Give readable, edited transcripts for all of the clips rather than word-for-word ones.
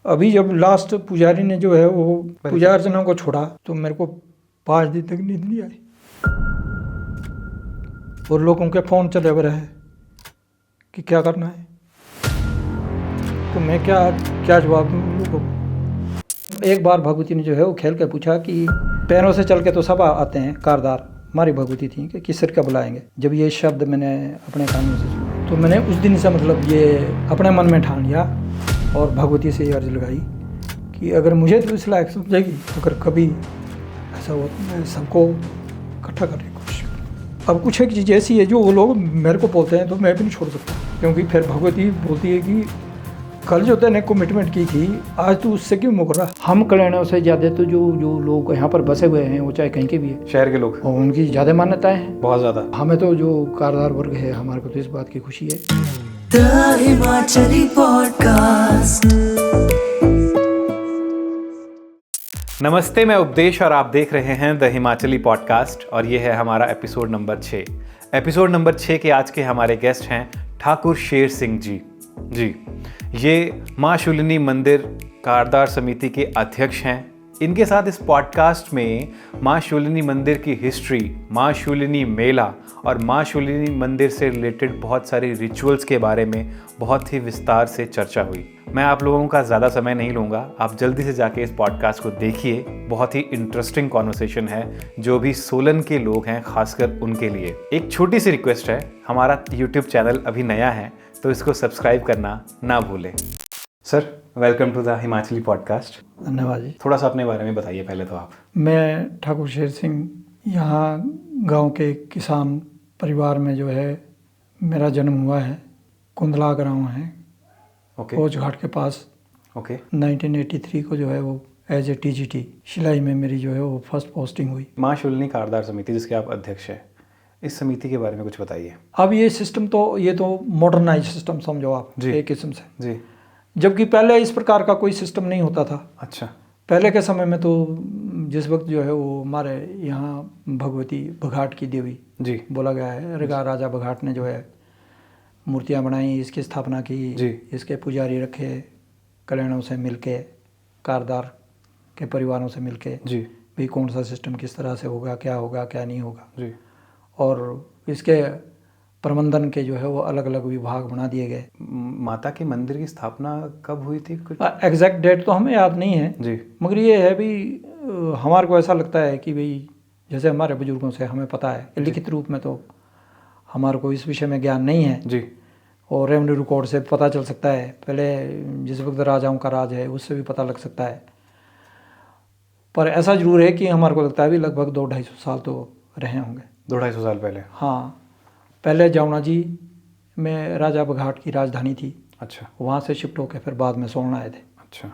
अभी जब लास्ट पुजारी ने जो है वो पूजा अर्चना को छोड़ा तो मेरे को 5 दिन तक नींद नहीं आई और लोगों के फ़ोन चले हुए रहे कि क्या करना है, तो मैं क्या जवाब दूँ लोगों को। एक बार भगवती ने जो है वो खेल के पूछा कि पैरों से चल के तो सब आते हैं कारदार, हमारी भगवती थी कि किस सिर का बुलाएंगे। जब ये शब्द मैंने अपने कानों से सुना तो मैंने उस दिन से मतलब ये अपने मन में ठान लिया और भगवती से ये अर्ज लगाई कि अगर मुझे तो इस लायक समझेगी तो अगर कभी ऐसा हो तो मैं सबको इकट्ठा करने की कोशिश करूँ। अब कुछ एक चीज़ ऐसी है जो वो लोग मेरे को बोलते हैं तो मैं भी नहीं छोड़ सकता, क्योंकि फिर भगवती बोलती है कि कल जो तूने कमिटमेंट की थी आज तू उससे क्यों मुकर रहा। हम कल्याणों से ज़्यादा तो जो लोग यहाँ पर बसे हुए हैं वो चाहे कहीं के भी है, शहर के लोग, और उनकी ज़्यादा मान्यताएं हैं, बहुत ज़्यादा। हमें तो जो कारदार वर्ग है हमारे को तो इस बात की खुशी है। The Himachali podcast. नमस्ते, मैं उपदेश और आप देख रहे हैं द हिमाचली पॉडकास्ट और ये है हमारा एपिसोड नंबर 6। एपिसोड नंबर 6 के आज के हमारे गेस्ट हैं ठाकुर शेर सिंह जी। ये माँ शूलिनी मंदिर कारदार समिति के अध्यक्ष हैं। इनके साथ इस पॉडकास्ट में माँ शूलिनी मंदिर की हिस्ट्री, माँ शूलिनी मेला और माँ शूलिनी मंदिर से रिलेटेड बहुत सारी रिचुअल्स के बारे में बहुत ही विस्तार से चर्चा हुई। मैं आप लोगों का ज़्यादा समय नहीं लूँगा, आप जल्दी से जाके इस पॉडकास्ट को देखिए। बहुत ही इंटरेस्टिंग कॉन्वर्सेशन है जो भी सोलन के लोग हैं खासकर उनके लिए। एक छोटी सी रिक्वेस्ट है, हमारा यूट्यूब चैनल अभी नया है तो इसको सब्सक्राइब करना ना भूलें। Sir, welcome to the Himachali podcast. धन्यवाद जी। थोड़ा सा अपने बारे में बताइए पहले तो आप। मैं ठाकुर शेर सिंह, यहाँ गांव के किसान परिवार में जो है मेरा जन्म हुआ है। कुंदला गाँव है, कोच घाट के पास। 1983 को जो है वो एज ए TGT सिलाई में मेरी जो है वो फर्स्ट पोस्टिंग हुई। माँ शूलिनी कारदार समिति जिसके आप अध्यक्ष हैं, इस समिति के बारे में कुछ बताइए। अब ये सिस्टम तो ये तो मॉडर्नाइज सिस्टम समझो आप जी। एक किस्म से जी। जबकि पहले इस प्रकार का कोई सिस्टम नहीं होता था। अच्छा। पहले के समय में तो जिस वक्त जो है वो हमारे यहाँ भगवती बघाट की देवी जी बोला गया है, राजा बघाट ने जो है मूर्तियाँ बनाई, इसकी स्थापना की जी। इसके पुजारी रखे, कल्याणों से मिलके, कारदार के परिवारों से मिलके जी भी कौन सा सिस्टम किस तरह से होगा, क्या नहीं होगा जी। और इसके प्रबंधन के जो है वो अलग अलग विभाग बना दिए गए। माता के मंदिर की स्थापना कब हुई थी? एग्जैक्ट डेट तो हमें याद नहीं है जी, मगर ये है भी हमारे को ऐसा लगता है कि भाई जैसे हमारे बुजुर्गों से हमें पता है, लिखित रूप में तो हमारे को इस विषय में ज्ञान नहीं है जी, और रेवेन्यू रिकॉर्ड से पता चल सकता है, पहले जिस वक्त राजाओं का राज है उससे भी पता लग सकता है। पर ऐसा जरूर है कि हमारे को लगता है भी लगभग 200-250 साल तो रहे होंगे। 200-250 साल पहले? हाँ, पहले जावना जी में राजा बघाट की राजधानी थी। अच्छा। वहाँ से शिफ्ट होकर फिर बाद में सोलन आए थे। अच्छा।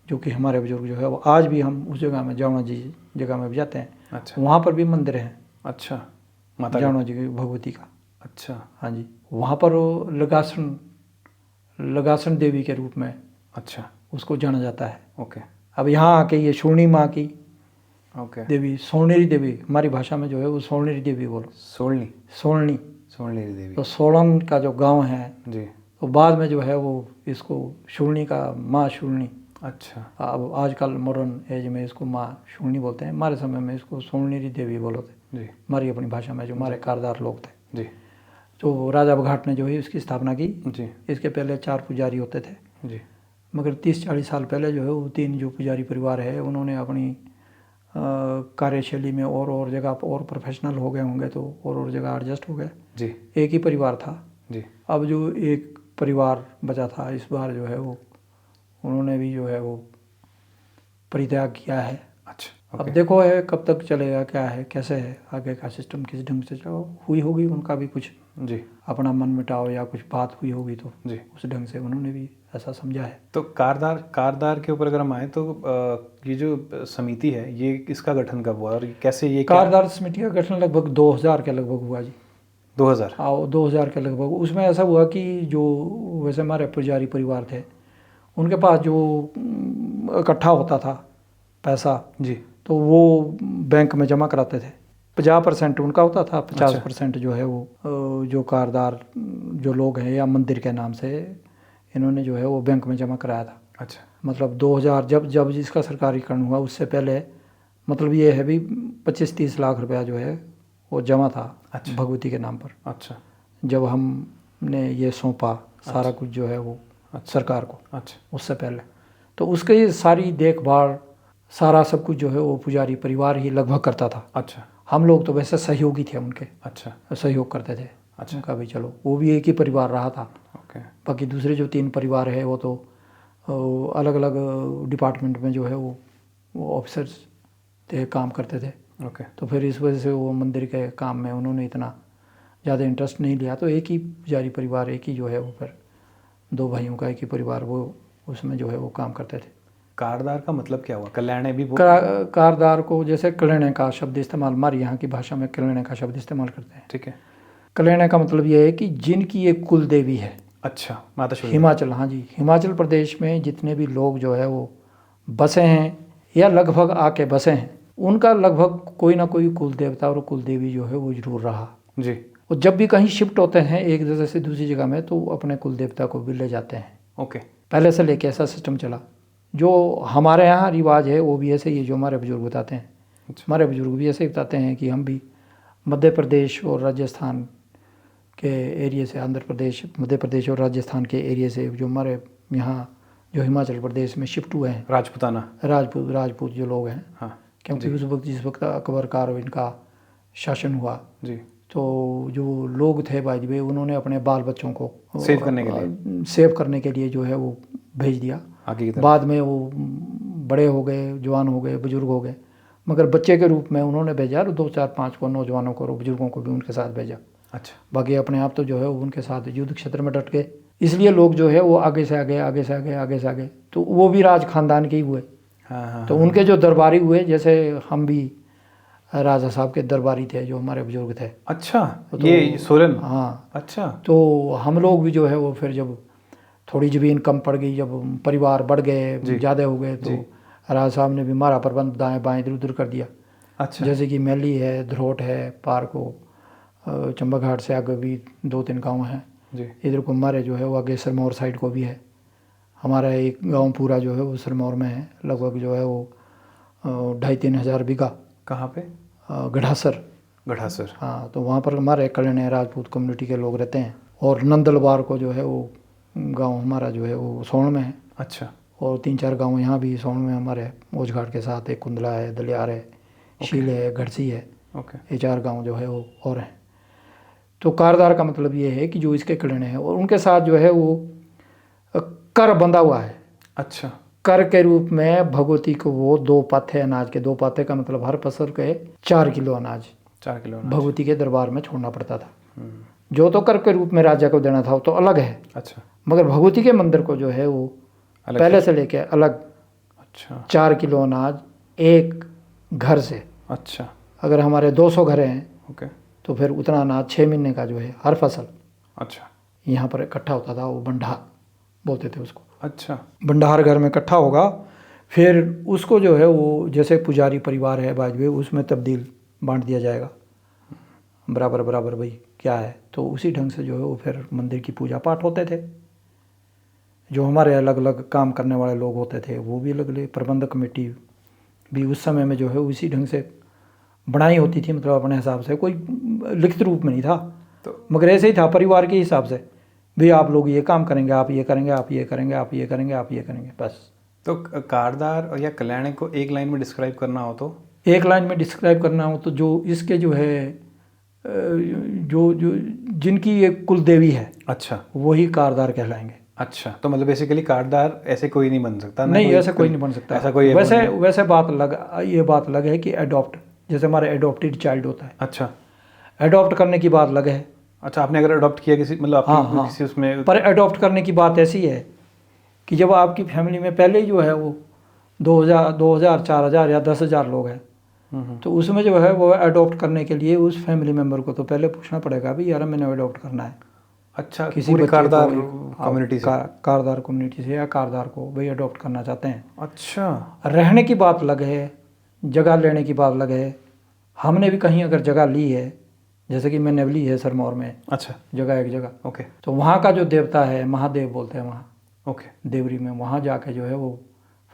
जो कि हमारे बुजुर्ग जो है वो आज भी हम उस जगह में जावना जी जगह में भी जाते हैं। अच्छा। वहाँ पर भी मंदिर है। अच्छा। माता जावना जी की भगवती का। अच्छा। हाँ जी, वहाँ पर वो लगासन देवी के रूप में अच्छा उसको जाना जाता है। ओके। अब यहाँ आके ये शूर्णी माँ की देवी, सोलनेरी देवी, हमारी भाषा में जो है वो सोलनेरी देवी बोलो। सोलनेरी देवी। तो सोलन का जो गांव है जी, तो बाद में जो है वो इसको शूर्णी का माँ शूर्णी। अच्छा। अब आजकल मॉडर्न एज में इसको माँ शूर्णी बोलते हैं, हमारे समय में इसको सोलनेरी देवी बोलते जी, हमारी अपनी भाषा में जो हमारे कारदार लोग थे जी। तो राजा बघाट ने जो है इसकी स्थापना की जी। इसके पहले 4 पुजारी होते थे जी, मगर 30-40 साल पहले जो है वो 3 जो पुजारी परिवार है उन्होंने अपनी कार्यशैली में और जगह और प्रोफेशनल हो गए होंगे तो और जगह एडजस्ट हो गए जी। एक ही परिवार था जी। अब जो एक परिवार बचा था इस बार जो है वो उन्होंने भी जो है वो परित्याग किया है। अच्छा। अब देखो है कब तक चलेगा, क्या है, कैसे है आगे का सिस्टम, किस ढंग से चलो हुई होगी उनका भी कुछ जी अपना मन मिटाओ या कुछ बात हुई होगी तो जी उस ढंग से उन्होंने भी ऐसा समझा है। तो कारदार के ऊपर अगर हम आए तो ये जो समिति है ये इसका गठन कब हुआ और कैसे? ये कारदार समिति का गठन लगभग 2000 के लगभग हुआ जी। 2000? हाँ, 2000 के लगभग। उसमें ऐसा हुआ कि जो वैसे हमारे पुजारी परिवार थे उनके पास जो इकट्ठा होता था पैसा जी, तो वो बैंक में जमा कराते थे। 50% उनका होता था, 50% जो है वो जो कारदार जो लोग हैं या मंदिर के नाम से इन्होंने जो है वो बैंक में जमा कराया था। अच्छा। मतलब 2000 जब जिसका सरकारीकरण हुआ उससे पहले मतलब ये है भी 25-30 लाख रुपया जो है वो जमा था भगवती के नाम पर। अच्छा। जब हमने ये सौंपा सारा कुछ जो है वो सरकार को, उससे पहले तो उसकी सारी देखभाल सारा सब कुछ जो है वो पुजारी परिवार ही लगभग करता था। अच्छा। हम लोग तो वैसे सहयोगी थे उनके। अच्छा। सहयोग करते थे। अच्छा। उनका भी चलो वो भी एक ही परिवार रहा था। ओके। बाकी दूसरे जो 3 परिवार है वो तो अलग अलग डिपार्टमेंट में जो है वो ऑफिसर्स थे, काम करते थे। ओके। तो फिर इस वजह से वो मंदिर के काम में उन्होंने इतना ज़्यादा इंटरेस्ट नहीं लिया, तो एक ही पुजारी परिवार, एक ही जो है वो फिर 2 भाइयों का एक ही परिवार वो उसमें जो है वो काम करते थे। कारदार का मतलब क्या हुआ? कल्याण भी वो कारदार को जैसे कल्याण का शब्द इस्तेमाल हमारे यहाँ की भाषा में कल्याण का शब्द इस्तेमाल करते हैं। ठीक है। कल्याण का मतलब ये है कि जिनकी एक कुल देवी है। अच्छा, माता शूलिनी। हिमाचल, हाँ जी, हिमाचल प्रदेश में जितने भी लोग जो है वो बसे हैं या लगभग आके बसे हैं, उनका लगभग कोई ना कोई कुल देवता और कुल देवी जो है वो जरूर रहा जी। और जब भी कहीं शिफ्ट होते हैं एक जगह से दूसरी जगह में तो अपने कुल देवता को भी ले जाते हैं। ओके। पहले से लेके ऐसा सिस्टम चला। जो हमारे यहाँ रिवाज है वो भी ऐसे ही है जो हमारे बुजुर्ग बताते हैं। हमारे बुजुर्ग भी ऐसे ही बताते हैं कि हम भी मध्य प्रदेश और राजस्थान के एरिया से, आंध्र प्रदेश, मध्य प्रदेश और राजस्थान के एरिया से जो हमारे यहाँ जो हिमाचल प्रदेश में शिफ्ट हुए हैं, राजपूत जो लोग हैं। हाँ। क्योंकि उस वक्त जिस वक्त अकबर का और इनका शासन हुआ जी, तो जो लोग थे भाई उन्होंने अपने बाल बच्चों को सेव करने के लिए जो है वो भेज दिया आगे की तरफ। बाद में वो बड़े हो गए, जवान हो गए, बुजुर्ग हो गए, मगर बच्चे के रूप में उन्होंने भेजा और 2-4-5 को नौजवानों को और बुजुर्गों को भी उनके साथ भेजा। अच्छा। बाकी अपने आप तो जो है वो उनके साथ युद्ध क्षेत्र में डट गए। इसलिए लोग जो है वो आगे से आगे तो वो भी राज खानदान के ही हुए। हाँ। तो उनके जो दरबारी हुए, जैसे हम भी राजा साहब के दरबारी थे जो हमारे बुजुर्ग थे। अच्छा, तो ये सोलन। हाँ। अच्छा। तो हम लोग भी जो है वो फिर जब थोड़ी ज़मीन कम पड़ गई, जब परिवार बढ़ गए, ज़्यादा हो गए, तो राजा साहब ने भी हमारा प्रबंध दाएं बाएं इधर उधर कर दिया। अच्छा। जैसे कि मैली है, धरोट है, पार को चंबा घाट से आगे भी 2-3 गांव हैं। इधर को हमारे जो है वो आगे सिरमौर साइड को भी है। हमारा एक गांव पूरा जो है वो सिरमौर में है, लगभग जो है वो 2,500-3 हज़ार बीघा। कहाँ पे? गढ़ासर। हाँ, तो वहाँ पर हमारे कल्याण राजपूत कम्युनिटी के लोग रहते हैं। और नंदलबार को जो है वो गांव हमारा जो है वो सोन में है। अच्छा। और 3-4 गांव यहाँ भी सोन में हमारे ओझघाट के साथ, एक कुंदला है, दलियार है, शील है, घड़सी है। ये 4 गांव जो है वो और हैं। तो कारदार का मतलब ये है कि जो इसके कल्याण है और उनके साथ जो है वो कर बंधा हुआ है। अच्छा। कर के रूप में भगवती को वो 2 पाथे अनाज के, 2 पाथे का मतलब हर फसल के 4 किलो अनाज भगवती के दरबार में छोड़ना पड़ता था। जो तो कर के रूप में राजा को देना था वो तो अलग है। अच्छा। मगर भगवती के मंदिर को जो है वो पहले से लेके अलग। अच्छा। 4 किलो अनाज एक घर से। अच्छा। अगर हमारे 200 घर हैं, ओके, तो फिर उतना अनाज 6 महीने का जो है हर फसल। अच्छा। यहाँ पर इकट्ठा होता था, वो भंडार बोलते थे उसको। अच्छा। भंडार घर में इकट्ठा होगा, फिर उसको जो है वो जैसे पुजारी परिवार है बाजवे, उसमें तब्दील बांट दिया जाएगा बराबर भाई क्या है। तो उसी ढंग से जो है वो फिर मंदिर की पूजा पाठ होते थे। जो हमारे अलग अलग काम करने वाले लोग होते थे वो भी अलग अलग, प्रबंधक कमेटी भी उस समय में जो है उसी ढंग से बनाई होती थी, मतलब अपने हिसाब से, कोई लिखित रूप में नहीं था तो, मगर ऐसे ही था परिवार के हिसाब से भी आप लोग ये काम करेंगे, आप ये करेंगे, आप ये करेंगे, आप ये करेंगे, आप ये करेंगे, बस। तो कारदार या कल्याण को एक लाइन में डिस्क्राइब करना हो तो? एक लाइन में डिस्क्राइब करना हो तो जो इसके जो है जो जिनकी एक कुल देवी है, अच्छा, वही कारदार कहलाएंगे। अच्छा, तो मतलब बेसिकली कारदार ऐसे कोई नहीं बन सकता? नहीं, ऐसे कोई नहीं बन सकता। ऐसा कोई वैसे बात अलग है कि एडॉप्ट, जैसे हमारे एडॉप्टेड चाइल्ड होता है। अच्छा, एडॉप्ट करने की बात अलग है। अच्छा, आपने अगर अडॉप्ट किया किसी, मतलब आपकी किसी उसमें, पर एडॉप्ट करने की बात ऐसी है कि जब आपकी फैमिली में पहले ही जो है वो 2000 4000 या 10,000 लोग हैं, तो उसमें जो है वो अडॉप्ट करने के लिए उस फैमिली मेम्बर को तो पहले पूछना पड़ेगा भी यार मैंने अडॉप्ट करना है। अच्छा, किसी कारदार कम्युनिटी से, कारदार कम्युनिटी से या कारदार को भाई अडॉप्ट करना चाहते हैं। अच्छा, रहने की बात अलग है, जगह लेने की बात अलग है। हमने भी कहीं अगर जगह ली है, जैसे कि मैंने ली है सिरमौर में, अच्छा, जगह एक जगह, ओके, तो वहाँ का जो देवता है महादेव बोलते हैं वहाँ, ओके, देवरी में, वहाँ जाके जो है वो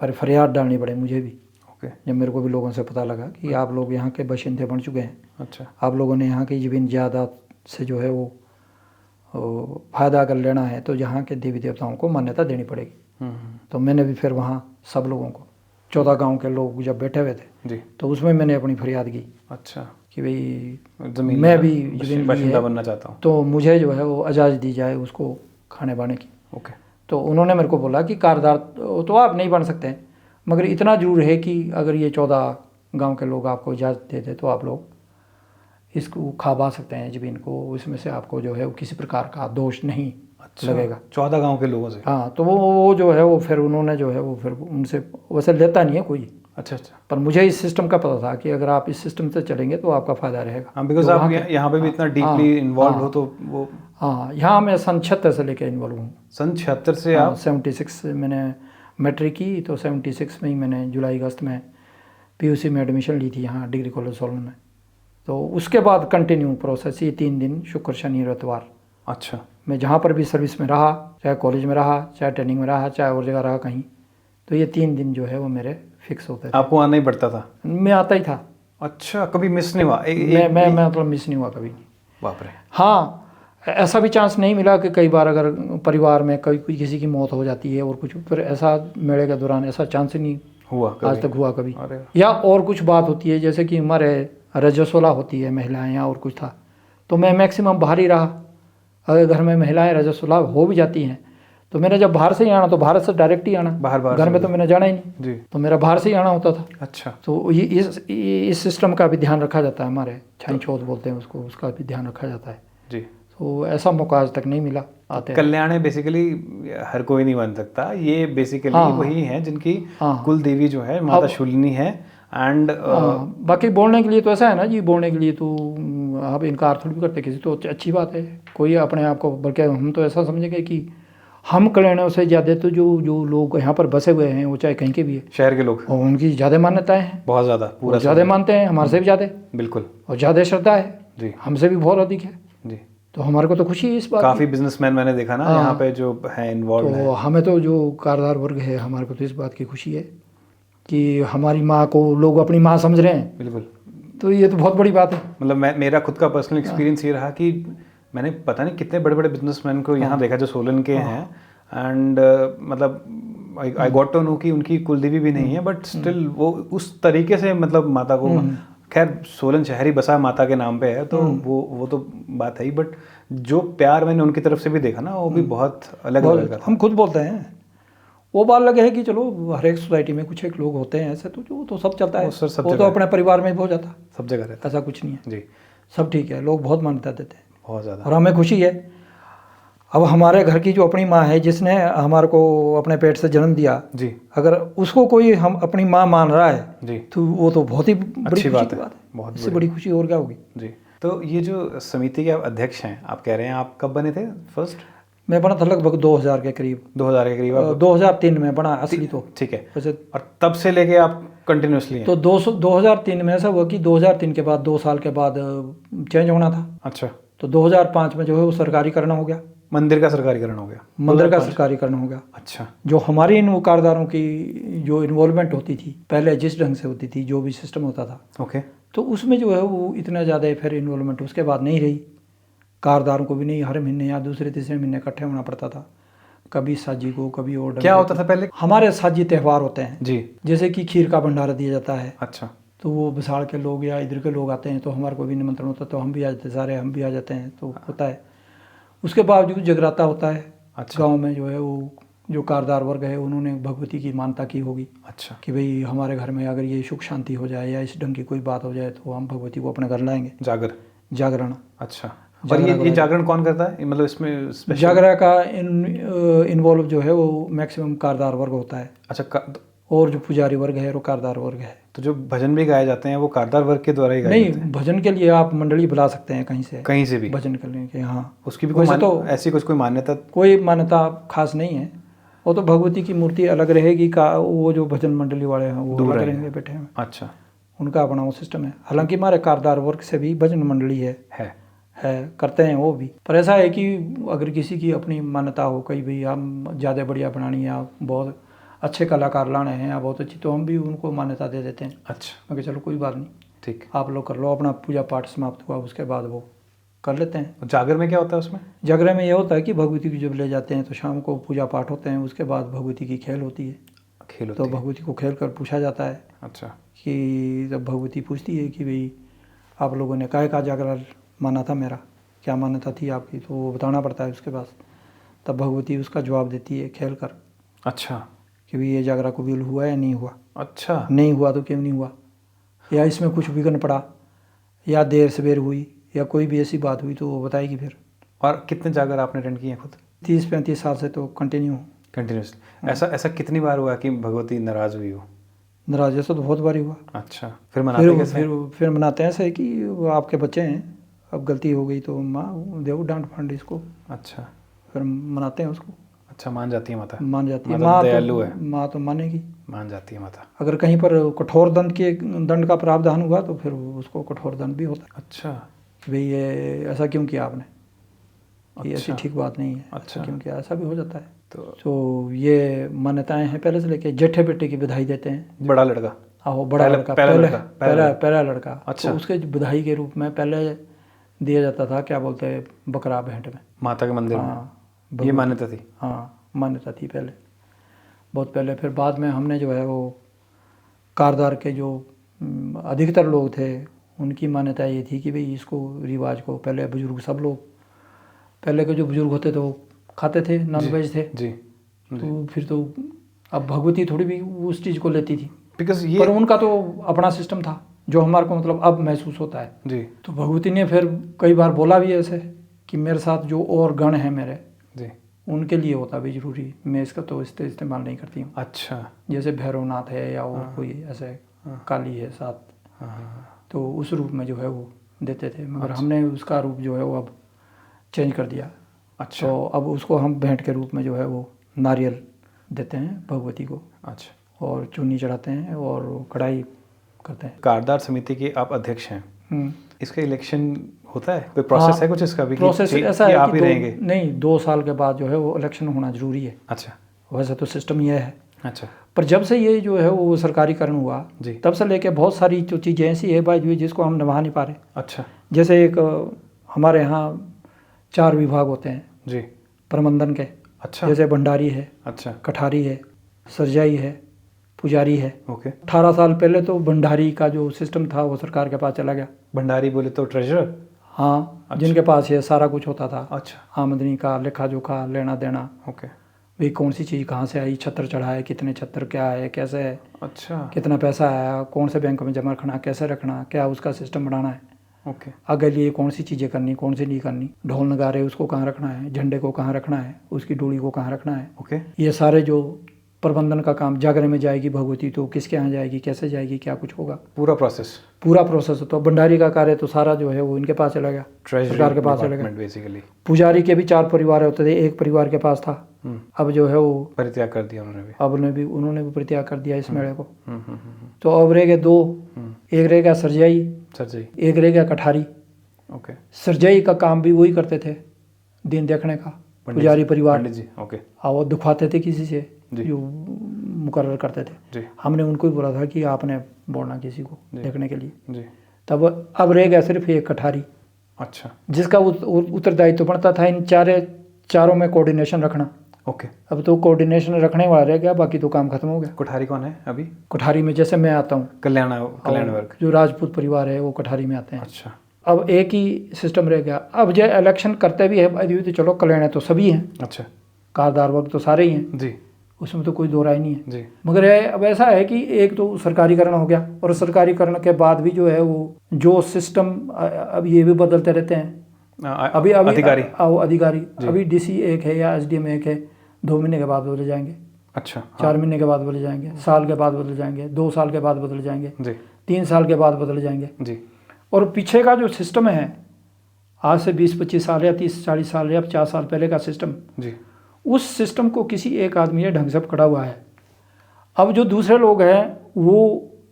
पर फरियाद डालनी पड़े मुझे भी। ओके। जब मेरे को भी लोगों से पता लगा कि आप लोग यहाँ के बाशिंदे बन चुके हैं, अच्छा। आप लोगों ने यहाँ की ज़मीन जायदाद से जो है वो फ़ायदा अगर लेना है तो यहाँ के देवी देवताओं को मान्यता देनी पड़ेगी। तो मैंने भी फिर वहाँ सब लोगों को 14 गांव के लोग जब बैठे हुए थे जी। तो उसमें मैंने अपनी फरियाद की अच्छा। कि भाई ज़मीन मैं भी ज़मीन बाशिंदा बनना चाहता हूँ, तो मुझे जो है वो इजाज़त दी जाए उसको खाने बाने की। ओके। तो उन्होंने मेरे को बोला कि कारदार तो आप नहीं बन सकते हैं, मगर इतना जरूर है कि अगर ये 14 गांव के लोग आपको इजाज़त दे दे तो आप लोग इसको खा बा सकते हैं ज़मीन को, इसमें से आपको जो है वो किसी प्रकार का दोष नहीं लगेगा। 14 गांव के लोगों से? हाँ, तो वो जो है वो फिर उन्होंने जो है वो फिर उनसे वैसे लेता नहीं है कोई। अच्छा अच्छा। पर मुझे इस सिस्टम का पता था कि अगर आप इस सिस्टम से चलेंगे तो आपका फ़ायदा रहेगा। हाँ, बिकॉज आप यहाँ पे भी इतना डीपली इन्वॉल्व हो तो वो। हाँ, यहाँ मैं सन 76 से लेकर इन्वॉल्व हूँ। सन 76 से आप? 76 मैंने मैट्रिक की, तो 76 में ही मैंने जुलाई अगस्त में PUC में एडमिशन ली थी यहाँ डिग्री कॉलेज सोलन में। तो उसके बाद कंटिन्यू प्रोसेस ये 3 दिन शुक्र शनि रविवार। अच्छा। मैं जहाँ पर भी सर्विस में रहा, चाहे कॉलेज में रहा, चाहे ट्रेनिंग में रहा, चाहे और जगह रहा कहीं, तो ये 3 दिन जो है वो मेरे फिक्स होते थे। आपको आना ही पड़ता था? मैं आता ही था। अच्छा, कभी मिस नहीं हुआ? मैं मतलब मिस नहीं हुआ कभी। बाप रे। हाँ, ऐसा भी चांस नहीं मिला कि कई बार अगर परिवार में कोई किसी की मौत हो जाती है और कुछ, फिर ऐसा मेले के दौरान ऐसा चांस ही नहीं हुआ आज तक हुआ कभी। अरे। या और कुछ बात होती है जैसे कि हमारे रजस्वला होती है महिलाएं या और कुछ था, तो मैं मैक्सिमम बाहर ही रहा। अगर घर में महिलाएं रजस्वला हो भी जाती हैं तो मैंने जब बाहर से ही आना तो भारत से डायरेक्ट ही आना, बाहर घर में तो मैंने जाना ही नहीं जी। तो मेरा बाहर से ही आना होता था। अच्छा। तो ये इस सिस्टम का भी ध्यान रखा जाता है, हमारे छाई चौथ बोलते हैं उसको, उसका भी ध्यान रखा जाता है जी। तो ऐसा मौका आज तक नहीं मिला। आते कल्याण बेसिकली हर कोई नहीं बन सकता, ये बेसिकली वही है जिनकी कुल देवी जो है माता शूलिनी है। एंड बाकी बोलने के लिए तो ऐसा है ना जी, बोलने के लिए तो आप इनकार थोड़ी भी करते किसी, तो अच्छी बात है। कोई अपने आप को, बल्कि हम तो ऐसा समझेंगे कि हम कल्याणों से ज़्यादा तो जो लोग यहाँ पर बसे हुए हैं वो चाहे कहीं के भी है, शहर के लोग, और उनकी ज़्यादा मान्यताएं हैं, बहुत ज़्यादा, पूरा ज़्यादा मानते हैं हमारे से भी ज़्यादा, बिल्कुल, और ज़्यादा श्रद्धा है जी, हमसे भी बहुत अधिक है जी। तो हमारे को तो खुशी है इस बात। काफ़ी बिजनेसमैन मैंने देखा ना यहाँ पे जो है इन्वॉल्व है। तो हमें तो जो कारदार वर्ग है हमारे को तो इस बात की खुशी है कि हमारी माँ को लोग अपनी माँ समझ रहे हैं। बिल्कुल। तो ये तो बहुत बड़ी बात है। मतलब मेरा खुद का पर्सनल एक्सपीरियंस ये रहा कि मैंने पता नहीं कितने बड़े बड़े बिजनेसमैन को यहाँ देखा जो सोलन के हैं, एंड मतलब आई गॉट टू नो कि उनकी कुलदेवी भी नहीं है, बट स्टिल वो उस तरीके से मतलब माता को, खैर सोलन शहर ही बसा माता के नाम पे है तो वो तो बात है ही, बट जो प्यार मैंने उनकी तरफ से भी देखा ना वो भी बहुत अलग लेवल का था। हम खुद बोलते हैं वो बात लगे है कि चलो हर एक सोसाइटी में कुछ एक लोग होते हैं ऐसे, तो जो तो सब चलता है, वो तो अपने परिवार में भी हो जाता, सब जगह रहता, ऐसा कुछ नहीं है जी, सब ठीक है। लोग बहुत मान्यता देते हैं बहुत ज़्यादा, और हमें खुशी है। अब हमारे घर की जो अपनी माँ है जिसने हमारे को अपने पेट से जन्म दिया जी, अगर उसको कोई हम अपनी माँ मान रहा है जी, तो वो तो बहुत ही बड़ी बात है, बहुत इससे बड़ी खुशी और क्या होगी जी। तो ये जो समिति के आप अध्यक्ष हैं, आप कह रहे हैं, आप कब बने थे फर्स्ट? मैं बना था लगभग 2000 के करीब, 2000 के करीब। 2003 में बना असली तो, ठीक है। वैसे और तब से लेके आप कंटिन्यूसली हैं? तो 2003 में ऐसा हुआ कि 2003 के बाद 2 साल के बाद चेंज होना था। अच्छा। तो 2005 में जो है वो सरकारीकरण हो गया, मंदिर का सरकारीकरण हो गया, मंदिर का सरकारीकरण हो गया। अच्छा। जो हमारी इन कारदारों की जो इन्वॉल्वमेंट होती थी पहले जिस ढंग से होती थी, जो भी सिस्टम होता था, ओके, तो उसमें जो है वो इतना ज़्यादा फिर इन्वॉल्वमेंट उसके बाद नहीं रही। कारदारों को भी नहीं हर महीने या दूसरे तीसरे महीने इकट्ठे होना पड़ता था, कभी साजी को कभी और। क्या होता था पहले? हमारे साजी त्यौहार होते हैं जी, जैसे कि खीर का भंडारा दिया जाता है, अच्छा, तो वो बिसाड़ के लोग या इधर के लोग आते हैं तो हमारे को भी निमंत्रण होता है तो हम भी आ जाते हैं, सारे हम भी आ जाते हैं, तो होता है। उसके बावजूद जगराता होता है। अच्छा। गांव में जो है वो जो कारदार वर्ग है उन्होंने भगवती की मान्यता की होगी, अच्छा, कि भाई हमारे घर में अगर ये सुख शांति हो जाए या इस ढंग की कोई बात हो जाए तो हम भगवती को अपने घर लाएंगे, जागरण। अच्छा। और ये जागरण कौन करता है? मतलब इसमें जागरण का इन्वॉल्व जो है वो मैक्सिमम कारदार वर्ग होता है। अच्छा। और जो पुजारी वर्ग है वो कारदार वर्ग है। तो जो भजन भी गाए जाते हैं वो कारदार वर्ग के द्वारा ही गाए जाते हैं? नहीं, भजन के लिए आप मंडली बुला सकते हैं कहीं से भी भजन करने के। हाँ, उसकी भी कोई तो ऐसी कुछ कोई मान्यता? कोई मान्यता खास नहीं है, वो तो भगवती की मूर्ति अलग रहेगी का, वो जो भजन मंडली वाले हैं वो अलग रहेंगे बैठे हैं। अच्छा, उनका अपना वो सिस्टम है। हालांकि हमारे कारदार वर्ग से भी भजन मंडली है करते हैं वो भी। पर ऐसा है कि अगर किसी की अपनी मान्यता हो, कहीं भी हम ज़्यादा बढ़िया बनानी है, बहुत अच्छे कलाकार लाने हैं या बहुत अच्छी, तो हम भी उनको मान्यता दे देते हैं। अच्छा, मैं चलो कोई बात नहीं, ठीक। आप लोग कर लो, अपना पूजा पाठ समाप्त हुआ उसके बाद वो कर लेते हैं। जागर में क्या होता है उसमें? जागरण में ये होता है कि भगवती को जब ले जाते हैं तो शाम को पूजा पाठ होते हैं, उसके बाद भगवती की खेल होती है। खेल होती तो है। भगवती को खेल कर पूछा जाता है अच्छा, कि जब भगवती पूछती है कि भाई आप लोगों ने काय का जागरण माना था, मेरा क्या मान्यता थी आपकी, तो वो बताना पड़ता है उसके पास। तब भगवती उसका जवाब देती है खेल कर अच्छा, कि भाई ये जागरा कबूल हुआ या नहीं हुआ। अच्छा, नहीं हुआ तो क्यों नहीं हुआ, या इसमें कुछ विघ्न पड़ा, या देर सवेर हुई, या कोई भी ऐसी बात हुई तो वो बताएगी फिर। और कितने जागर आपने अटेंड किए हैं खुद? 30-35 साल से तो कंटिन्यू। कंटिन्यूसली। ऐसा कितनी बार हुआ कि भगवती नाराज हुई हो? नाराज जैसा तो बहुत बार ही हुआ। अच्छा, फिर मनाते कैसे? फिर मनाते हैं ऐसे कि वो आपके बच्चे हैं, अब गलती हो गई तो माँ देव डांट फांड इसको, अच्छा, फिर मनाते हैं उसको। अच्छा, मान जाती है माता? मान जाती है मतलब माँ, दयालु है। माँ तो मानेगी, मान जाती है माता। अगर कहीं पर कठोर दंड का प्रावधान हुआ तो फिर उसको कठोर दंड भी होता है अच्छा, कि भाई ये ऐसा क्यों किया आपने, ये ऐसी अच्छा, ठीक बात नहीं है, अच्छा। ऐसा क्यों किया, ऐसा भी हो जाता है। तो ये मान्यताएं हैं पहले से लेके। जेठे बेटे की बधाई देते हैं। बड़ा लड़का? आहो, बड़ा पहला- लड़का, पहला लड़का, पहला लड़का। अच्छा। तो उसके बधाई के रूप में पहले दिया जाता था, क्या बोलते हैं, बकरा भेंट में। माता के मंदिर में? हाँ, ये मान्यता थी? हाँ, मान्यता थी पहले, बहुत पहले। फिर बाद में हमने जो है वो कारदार के जो अधिकतर लोग थे उनकी मान्यता ये थी कि भाई इसको रिवाज को, पहले बुजुर्ग सब लोग, पहले के जो बुजुर्ग होते थे वो खाते थे, नॉन वेज थे। जी, तो फिर तो अब भगवती थोड़ी भी उस चीज़ को लेती थी, बिकॉज ये पर उनका तो अपना सिस्टम था जो हमारे को मतलब अब महसूस होता है। जी, तो भगवती ने फिर कई बार बोला भी ऐसे कि मेरे साथ जो और गण हैं मेरे, जी, उनके लिए होता भी जरूरी, मैं इसका तो इस्तेमाल नहीं करती हूँ। अच्छा, जैसे भैरवनाथ है या और कोई ऐसे काली है साथ, तो उस रूप में जो है वो देते थे, मगर हमने उसका रूप जो है वो अब चेंज कर दिया। अच्छा, तो अब उसको हम भेंट के रूप में जो है वो नारियल देते हैं भगवती को, अच्छा। और चुन्नी चढ़ाते हैं और कढ़ाई करते हैं। कारदार समिति के आप अध्यक्ष हैं, हम्म। इसका इलेक्शन होता है? कोई प्रोसेस हाँ, है कुछ इसका भी? प्रोसेस कि ऐसा है आप कि ही रहेंगे? नहीं, 2 साल के बाद जो है वो इलेक्शन होना जरूरी है। अच्छा, वैसे तो सिस्टम ये है, अच्छा, पर जब से ये जो है वो सरकारीकरण हुआ जी, तब से लेके बहुत सारी जो चीज़ें ऐसी है भाई जिसको हम निभा नहीं पा रहे। अच्छा, जैसे एक हमारे यहाँ 4 विभाग होते हैं जी, प्रबंधन के। अच्छा, जैसे भंडारी है, अच्छा, कठारी है, सरजाई है, पुजारी है। ओके। 18 साल पहले तो भंडारी का जो सिस्टम था वो सरकार के पास चला गया। भंडारी बोले तो ट्रेजरर? हाँ, अच्छा। जिनके पास ये सारा कुछ होता था, अच्छा, आमदनी का लेखा जोखा, लेना देना, ओके, भाई कौन सी चीज़ कहाँ से आई, छत्र चढ़ा है, कितने छत्र, क्या है, कैसे है, अच्छा, कितना पैसा आया, कौन से बैंक में जमा रखना, कैसे रखना, क्या उसका सिस्टम बनाना है, ओके, आगे लिए कौन सी चीज़ें करनी, कौन सी नहीं करनी, ढोल नगारे उसको कहाँ रखना है, झंडे को कहाँ रखना है, उसकी डोली को कहाँ रखना है। ओके, ये सारे जो प्रबंधन का काम, जागरण में जाएगी भगवती तो किसके यहाँ जाएगी, कैसे जाएगी, क्या कुछ होगा, पूरा प्रोसेस, पूरा प्रोसेस। तो भंडारी का कार्य तो सारा जो है वो इनके पास चला गया, सरकार के पास चला गया। बेसिकली। पुजारी के भी 4 परिवार होते थे, एक परिवार के पास था, अब जो है वो परित्याग कर दिया उन्होंने भी। अब उन्होंने भी परित्याग कर दिया इस मेले को। हम्म। तो अब रह गए 2, एक रह गया सरजाई, सर जी, एक रह गया कठारी। ओके, सरजाई का काम भी वही करते थे, दिन देखने का, पुजारी परिवार। पंडित जी, ओके, वो दिखवाते थे किसी से जी, जो मुकर्रर करते थे। जी, हमने उनको ही बोला था कि आपने बोलना किसी को देखने के लिए। जी, तब अब रह गया सिर्फ एक कठारी, अच्छा, जिसका उत्तरदायित्व बनता था इन चारों में कोऑर्डिनेशन रखना। ओके। अब तो कोऑर्डिनेशन रखने वाला रह गया, बाकी तो काम खत्म हो गया। कोठारी कौन है अभी? कोठारी में जैसे मैं आता हूँ, कल्याण वर्ग। जो राजपूत परिवार है वो कोठारी में आते हैं। अच्छा, अब एक ही सिस्टम रह गया। अब जो इलेक्शन करते भी है तो चलो कल्याण है तो सभी हैं, अच्छा, कारदार वर्ग तो सारे ही हैं, जी, उसमें तो कोई दो राय नहीं है। जी, मगर अब ऐसा है कि एक तो सरकारीकरण हो गया, और सरकारीकरण के बाद भी जो है वो जो सिस्टम अब ये भी बदलते रहते हैं। अभी अधिकारी अधिकारी अभी DC एक है या SDM एक है, 2 महीने के बाद बदल जाएंगे, अच्छा, 4 महीने के बाद बदल जाएंगे, साल के बाद बदल जाएंगे, 2 साल के बाद बदल जाएंगे, जी, 3 साल के बाद बदल जाएंगे। जी, और पीछे का जो सिस्टम है आज से 20-25 साल या 30-40 साल या 50 साल पहले का सिस्टम, जी, उस सिस्टम को किसी एक आदमी ने ढंग से पकड़ा हुआ है। अब जो दूसरे लोग हैं वो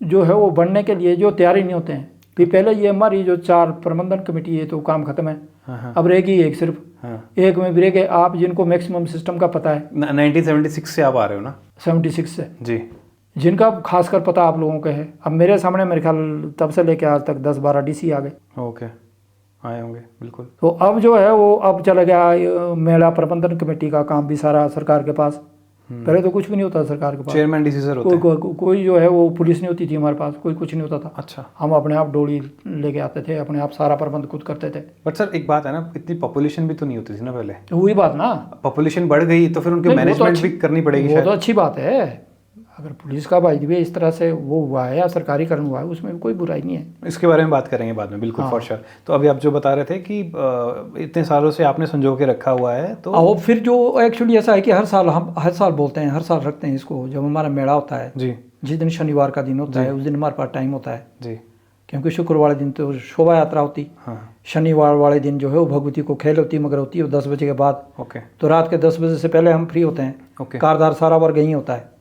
जो है वो बढ़ने के लिए जो तैयार ही नहीं होते हैं, भी पहले ये हमारी जो 4 प्रबंधन कमेटी है तो काम खत्म है। हाँ। अब रहेगी एक सिर्फ। हाँ। एक में भी रह गए आप जिनको मैक्सिमम सिस्टम का पता है 1976 से आप आ रहे हो ना? 76 से, जी। जिनका खासकर पता आप लोगों का है। अब मेरे सामने मेरे ख्याल तब से लेके आज तक 10-12 डीसी आ गए। ओके, आए होंगे बिल्कुल। तो अब जो है वो अब चला गया मेला प्रबंधन कमेटी का काम भी सारा सरकार के पास। पहले तो कुछ भी नहीं होता सरकार के पास। चेयरमैन डीसी सर होते हैं। कोई जो है वो पुलिस नहीं होती थी हमारे पास, कोई कुछ नहीं होता था। अच्छा। हम अपने आप डोली लेके आते थे, अपने आप सारा प्रबंध खुद करते थे। बट सर एक बात है ना, इतनी पॉपुलेशन भी तो नहीं होती थी ना पहले। तो वही बात ना, पॉपुलेशन बढ़ गई तो फिर उनके नहीं, वो तो मैनेजमेंट अच्छी- भी करनी पड़ेगी वो शायद। तो अच्छी बात है। अगर पुलिस का भाई भी इस तरह से वो हुआ है या सरकारीकरण हुआ है उसमें भी कोई बुराई नहीं है। इसके बारे में बात करेंगे बाद में, बिल्कुल हाँ। For sure. तो अभी आप जो बता रहे थे कि इतने सालों से आपने संजो के रखा हुआ है, तो और फिर जो एक्चुअली ऐसा है कि हम हर साल बोलते हैं, हर साल रखते हैं इसको। जब हमारा मेला होता है, जी जिस दिन शनिवार का दिन होता है उस दिन हमारे पास टाइम होता है, जी। क्योंकि शुक्र वाले दिन तो शोभा यात्रा होती। हाँ। शनिवार वाले दिन जो है वो भगवती को खेल होती, मगर होती है 10 बजे के बाद। ओके तो रात के 10 बजे से पहले हम फ्री होते हैं। ओके। कारदार सारा वर्ग यहीं होता है।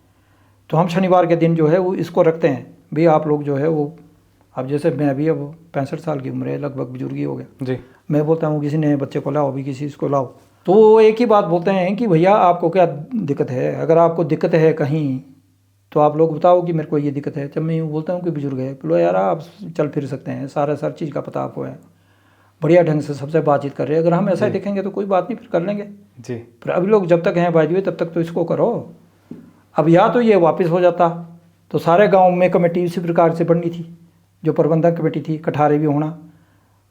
तो हम शनिवार के दिन जो है वो इसको रखते हैं भी आप लोग जो है वो, अब जैसे मैं भी अब 65 साल की उम्र है, लगभग बुजुर्गी हो गया। जी। मैं बोलता हूँ किसी नए बच्चे को लाओ, भी किसी इसको लाओ, तो वो एक ही बात बोलते हैं कि भैया आपको क्या दिक्कत है। अगर आपको दिक्कत है कहीं तो आप लोग बताओ कि मेरे को ये दिक्कत है। जब मैं यूँ बोलता हूँ कि बुजुर्ग है, बोलो यार आप चल फिर सकते हैं, सारा चीज़ का पता आपको है, बढ़िया ढंग से सबसे बातचीत कर रहे हैं। अगर हम ऐसा ही देखेंगे तो कोई बात नहीं, फिर कर लेंगे। जी। पर अभी लोग जब तक हैं बाजू तब तक तो इसको करो। अब या तो ये वापस हो जाता तो सारे गांव में कमेटी इसी प्रकार से बननी थी, जो प्रबंधक कमेटी थी, कठारे भी होना,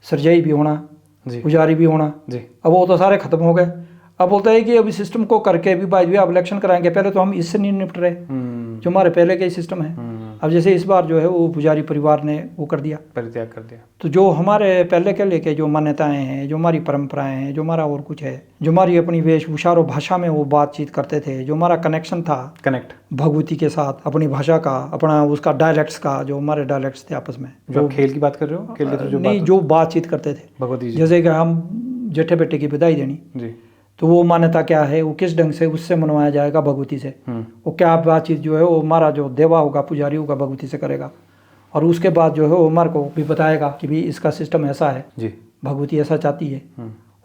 सरजई भी होना, जी। पुजारी भी होना। जी। अब वो तो सारे खत्म हो गए। अब बोलता है कि अभी सिस्टम को करके भी बाजू अब इलेक्शन कराएंगे। पहले तो हम इससे नहीं निपट रहे, जो हमारे पहले के सिस्टम है। अब जैसे इस बार जो है वो पुजारी परिवार ने वो कर दिया, परित्याग कर दिया। तो जो हमारे पहले के लेके जो मान्यताएं हैं, जो हमारी परंपराएं हैं, जो हमारा और कुछ है, जो हमारी अपनी वेशभूषा और भाषा में वो बातचीत करते थे, जो हमारा कनेक्शन था कनेक्ट भगवती के साथ, अपनी भाषा का, अपना उसका डायलेक्ट्स का, जो हमारे डायलेक्ट्स थे आपस में, जो आप खेल की बात कर रहे हो, खेल के थ्रू जो नहीं बात जो बातचीत करते थे, भगवती जी। जैसे कि हम जेठे बेटे की विदाई देनी, जी। तो वो मान्यता क्या है, वो किस ढंग से उससे मनवाया जाएगा भगवती से, वो क्या बातचीत जो है वो हमारा जो देवा होगा, पुजारी होगा, भगवती से करेगा। और उसके बाद जो है वो हमारे को भी बताएगा कि भी इसका सिस्टम ऐसा है, जी। भगवती ऐसा चाहती है।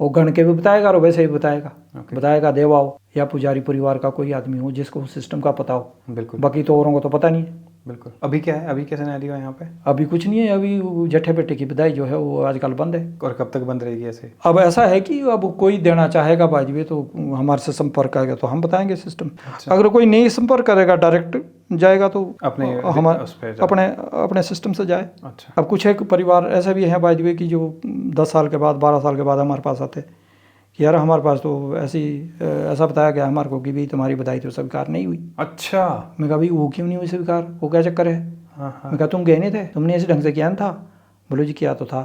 वो गण के भी बताएगा और वैसे भी बताएगा। बताएगा देवा हो या पुजारी परिवार का कोई आदमी हो जिसको उस सिस्टम का पता हो। बिल्कुल। बाकी तो औरों को तो पता नहीं है। बिल्कुल। अभी क्या है, अभी कैसे सिनेरियो है यहाँ पे? अभी कुछ नहीं है। अभी वो जेठे बेटे की विदाई जो है वो आजकल बंद है। और कब तक बंद रहेगी ऐसे? अब ऐसा है कि अब कोई देना चाहेगा बाजवे तो हमारे से संपर्क करेगा तो हम बताएंगे सिस्टम। अगर कोई नहीं संपर्क करेगा, डायरेक्ट जाएगा तो अपने हमारे उस पे जाए। अपने सिस्टम से जाए। अच्छा। अब कुछ एक परिवार ऐसे भी हैं बाजवे की जो 10 साल के बाद, 12 साल के बाद हमारे पास आते कि यार हमारे पास तो ऐसा बताया गया हमारे को कि भाई तुम्हारी बधाई तो स्वीकार नहीं हुई। अच्छा। मैं कहा भाई वो क्यों नहीं हुई स्वीकार, वो क्या चक्कर है? मैं कहा तुम गए नहीं थे, तुमने इसी ढंग से किया ना था। बोलो जी किया तो था।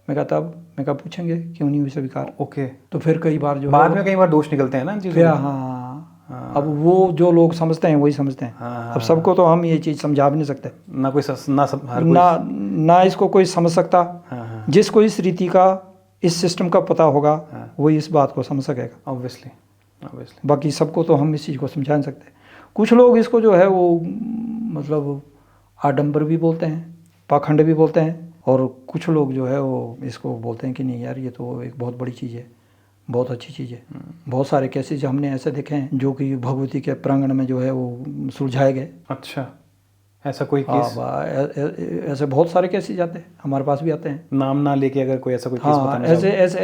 मैं कहा तब, मैं कहा पूछेंगे क्यों नहीं हुई स्वीकार। ओके। तो फिर कई बार जो बाद में कई बार दोष निकलते हैं ना जी। फिर हाँ, अब वो जो लोग समझते हैं वही समझते हैं। हाँ। अब सबको तो हम ये चीज़ समझा भी नहीं सकते ना कोई हर कोई। ना इसको कोई समझ सकता। हाँ। जिसको इस रीति का, इस सिस्टम का पता होगा वही इस बात को समझ सकेगा। ऑब्वियसली। बाकी सबको तो हम इस चीज़ को समझा नहीं सकते। कुछ लोग इसको जो है वो मतलब आडंबर भी बोलते हैं, पाखंड भी बोलते हैं, और कुछ लोग जो है वो इसको बोलते हैं कि नहीं यार ये तो एक बहुत बड़ी चीज़ है, बहुत अच्छी चीज़ है। बहुत सारे केसेस हमने ऐसे देखे हैं जो कि भगवती के प्रांगण में जो है वो सुलझाए गए। अच्छा, ऐसा कोई हाँ केस? ऐसे बहुत सारे केसेज आते हैं, हमारे पास भी आते हैं। नाम ना लेके अगर कोई ऐसा कोई केस हाँ, बताना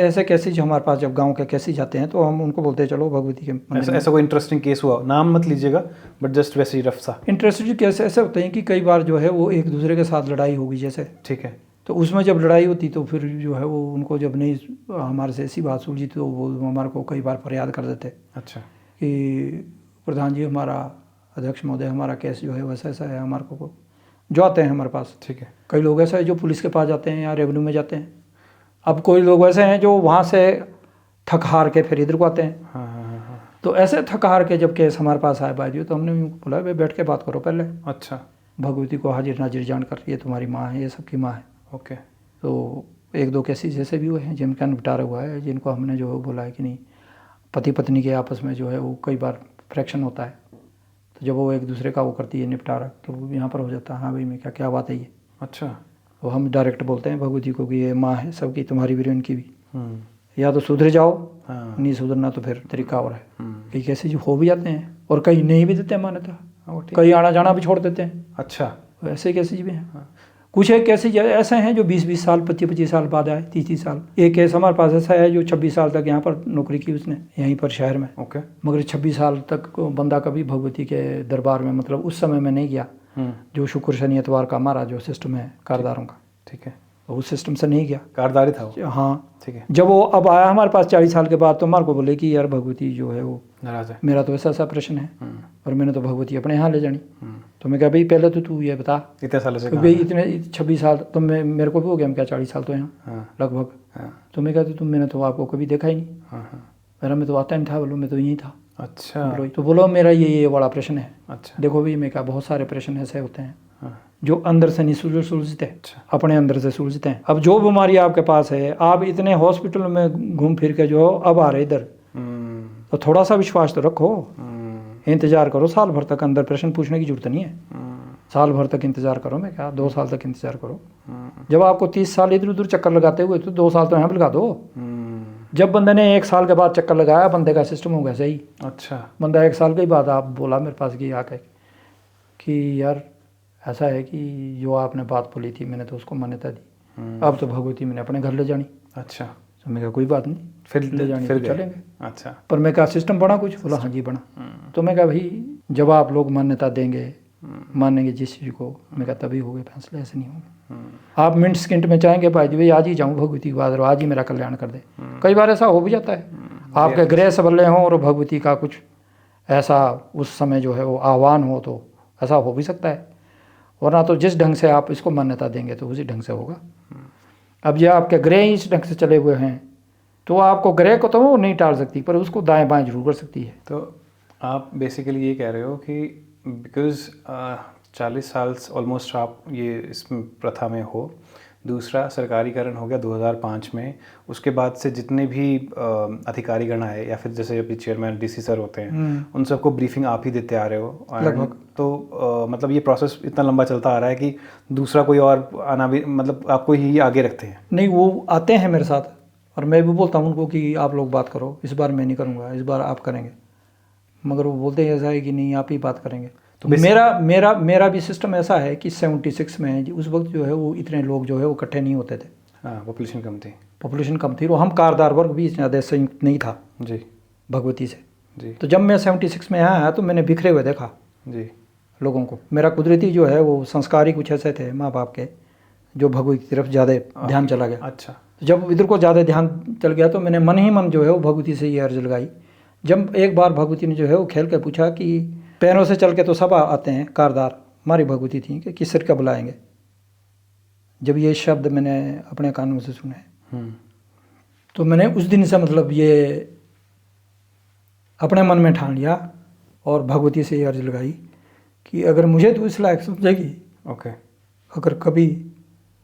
ऐसे केसेज हमारे पास, जब गांव के केसेज आते हैं तो हम उनको बोलते हैं चलो भगवती के मंदिर में। ऐसा कोई इंटरेस्टिंग केस हुआ, नाम मत लीजिएगा बट जस्ट वैसे ही रफ सा। इंटरेस्टिंग केस ऐसे होते हैं कि कई बार जो है वो एक दूसरे के साथ लड़ाई होगी जैसे, ठीक है, तो उसमें जब लड़ाई होती तो फिर जो है वो उनको जब नहीं हमारे से ऐसी बात सुलझी तो वो हमारे को कई बार फरियाद कर देते अच्छा, कि प्रधान जी हमारा, अध्यक्ष महोदय हमारा केस जो है वैसा ऐसा है, हमारे को जो आते हैं हमारे पास। ठीक है। कई लोग ऐसे हैं जो पुलिस के पास जाते हैं या रेवेन्यू में जाते हैं। अब कोई लोग ऐसे हैं जो वहाँ से थक हार के फिर इधर को आते हैं। हाँ। तो ऐसे थक हार के जब केस हमारे पास आए बाजी तो हमने यूँ बोला भाई बैठ के बात करो पहले, अच्छा, भगवती को हाजिर नाजिर जानकर, ये तुम्हारी माँ है, ये सबकी माँ है। ओके। तो एक दो केसेस जैसे भी हुए हैं जिनका निपटारा हुआ है, जिनको हमने जो है बोला है कि नहीं, पति पत्नी के आपस में जो है वो कई बार फ्रैक्शन होता है, तो जब वो एक दूसरे का वो करती है निपटारा तो वो यहाँ पर हो जाता है, हाँ भाई मैं क्या बात है ये। अच्छा। वो हम डायरेक्ट बोलते हैं भगवती को कि ये माँ है सबकी, तुम्हारी भी उनकी भी, या तो सुधर जाओ, नहीं सुधरना तो फिर तरीका और है। कई कैसे जो हो भी जाते हैं और कई नहीं भी देते हैं मान्यता, कई आना जाना भी छोड़ देते हैं। अच्छा, ऐसे कैसे भी हैं। कुछ एक कैसे ऐसे हैं जो 20-20 साल 25-25 साल बाद आए, 30-30 साल। एक केस हमारे पास ऐसा है जो 26 साल तक यहाँ पर नौकरी की उसने, यहीं पर शहर में। ओके। मगर 26 साल तक बंदा कभी भगवती के दरबार में, मतलब उस समय में नहीं गया जो शुक्र शनि इतवार का हमारा जो सिस्टम है कारदारों का, ठीक है, उस सिस्टम से नहीं गया, कारदारी था वो। हाँ, ठीक है। जब वो अब आया हमारे पास 40 साल के बाद, तो हमारे को बोले कि यार भगवती जो है वो नाराज है, मेरा तो ऐसा प्रश्न है और मैंने तो भगवती अपने यहाँ ले जानी। तो मैं कहा भाई पहले तो तू ये बता, इतने सालों से भाई इतने 26 साल तो मेरे को भी हो गया, हम क्या 40 साल तो यहाँ लगभग। तो मैं कहती मैंने तो आपको कभी देखा ही नहीं। मेरा मैं तो आता नहीं था, बोलो मैं तो यहीं था। अच्छा। तो बोलो मेरा ये बड़ा प्रश्न है। अच्छा। देखो भाई मैं कहा बहुत सारे प्रश्न ऐसे होते हैं जो अंदर से नहीं सुलझते, अपने अंदर से सुलझते हैं। अब जो बीमारी आपके पास है, आप इतने हॉस्पिटल में घूम फिर के जो अब आ रहे इधर, तो थोड़ा सा विश्वास तो रखो, इंतजार करो साल भर तक। अंदर प्रश्न पूछने की जरूरत नहीं है, साल भर तक इंतजार करो। मैं क्या 2 साल तक इंतजार करो। जब आपको 30 साल इधर उधर चक्कर लगाते हुए, तो 2 साल तो यहाँ पर लगा दो। जब बंदे ने 1 साल के बाद चक्कर लगाया, बंदे का सिस्टम हो गया सही। अच्छा। बंदा 1 साल के बाद आप बोला मेरे पास कि आके कि यार ऐसा है कि जो आपने बात बोली थी मैंने तो उसको मान्यता दी, अब तो भगवती मैंने अपने घर ले जानी। अच्छा। तो मैं कहा कोई बात नहीं, फिर ले जानी फिर तो चलेंगे। अच्छा। पर मैं कहा सिस्टम बना कुछ? बोला हाँ जी बना। तो मैं कहा भाई जब आप लोग मान्यता देंगे, मानेंगे जिस चीज़ को, मैं कहा तभी होंगे फैसले, ऐसे नहीं होंगे। आप मिनट सेकंड में चाहेंगे भाई भाई आज ही जाऊँ भगवती के बाद, आज ही मेरा कल्याण कर दे। कई बार ऐसा हो भी जाता है, आपके ग्रह सबले हों और भगवती का कुछ ऐसा उस समय जो है वो आह्वान हो, तो ऐसा हो भी सकता है। वरना तो जिस ढंग से आप इसको मान्यता देंगे तो उसी ढंग से होगा। अब ये आपके ग्रह ही इस ढंग से चले हुए हैं, तो आपको ग्रह को तो वो नहीं टाल सकती, पर उसको दाएं बाएं जरूर कर सकती है। तो आप बेसिकली ये कह रहे हो कि बिकॉज 40 साल ऑलमोस्ट आप ये इस प्रथा में हो। दूसरा सरकारीकरण हो गया 2005 में, उसके बाद से जितने भी अधिकारीगण आए या फिर जैसे अभी चेयरमैन डीसी सर होते हैं, उन सबको ब्रीफिंग आप ही देते आ रहे हो लगभग। तो मतलब ये प्रोसेस इतना लंबा चलता आ रहा है कि दूसरा कोई और आना भी, मतलब आपको ही आगे रखते हैं? नहीं, वो आते हैं मेरे साथ और मैं भी बोलता हूँ उनको कि आप लोग बात करो, इस बार मैं नहीं करूँगा, इस बार आप करेंगे। मगर वो बोलते हैं ऐसा है कि नहीं आप ही बात करेंगे। तो मेरा भी सिस्टम ऐसा है कि 76 में उस वक्त जो है वो इतने लोग जो है वो इकट्ठे नहीं होते थे। हाँ, पॉपुलेशन कम थी और हम कारदार वर्ग भी ज़्यादा संयुक्त नहीं था जी भगवती से जी। तो जब मैं 76 में आया तो मैंने बिखरे हुए देखा जी लोगों को। मेरा कुदरती जो है वो संस्कार ही कुछ ऐसे थे माँ बाप के, जो भगवती की तरफ ज़्यादा ध्यान चला गया। अच्छा। जब इधर को ज़्यादा ध्यान चल गया तो मैंने मन ही मन जो है वो भगवती से ये अर्ज लगाई। जब एक बार भगवती ने जो है वो खेल के पूछा कि पैरों से चल के तो सब आते हैं कारदार, हमारी भगवती थी कि किस सिर का बुलाएंगे। जब ये शब्द मैंने अपने कानों से सुने तो मैंने उस दिन से मतलब ये अपने मन में ठान लिया और भगवती से ये अर्ज लगाई कि अगर मुझे तो इस लायक समझेगी, ओके, अगर कभी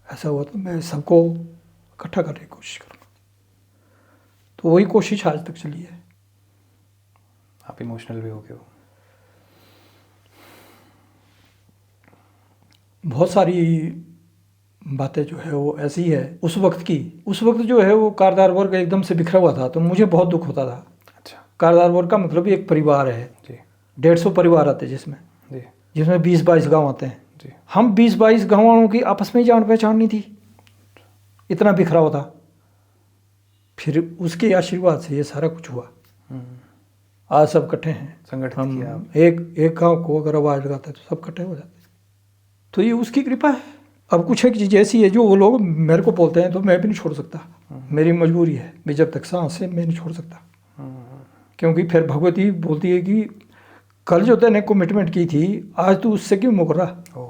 ऐसा हुआ तो मैं सबको इकट्ठा करने की कोशिश करूँगा। तो वही कोशिश आज तक चली है। आप इमोशनल भी हो गए हो? बहुत सारी बातें जो है वो ऐसी है उस वक्त जो है वो कारदार वर्ग एकदम से बिखरा हुआ था, तो मुझे बहुत दुख होता था। अच्छा। कारदार वर्ग का मतलब एक परिवार है जी, 150 परिवार आते हैं जिसमें 20-22 गांव आते हैं जी। हम 20-22 गाँव वालों की आपस में जान पहचान नहीं थी, इतना बिखरा हुआ था। फिर उसके आशीर्वाद से ये सारा कुछ हुआ। आज सब इकट्ठे हैं, संगठित हम एक गाँव को अगर आवाज़ लगाते हैं तो सब इकट्ठे हो जाते हैं। तो ये उसकी कृपा है। अब कुछ एक चीज़ ऐसी है जो वो लोग मेरे को बोलते हैं तो मैं भी नहीं छोड़ सकता, मेरी मजबूरी है, मैं जब तक सांस है मैं नहीं छोड़ सकता। क्योंकि फिर भगवती बोलती है कि कल जो तूने कमिटमेंट की थी आज तू उससे क्यों मुकर रहा।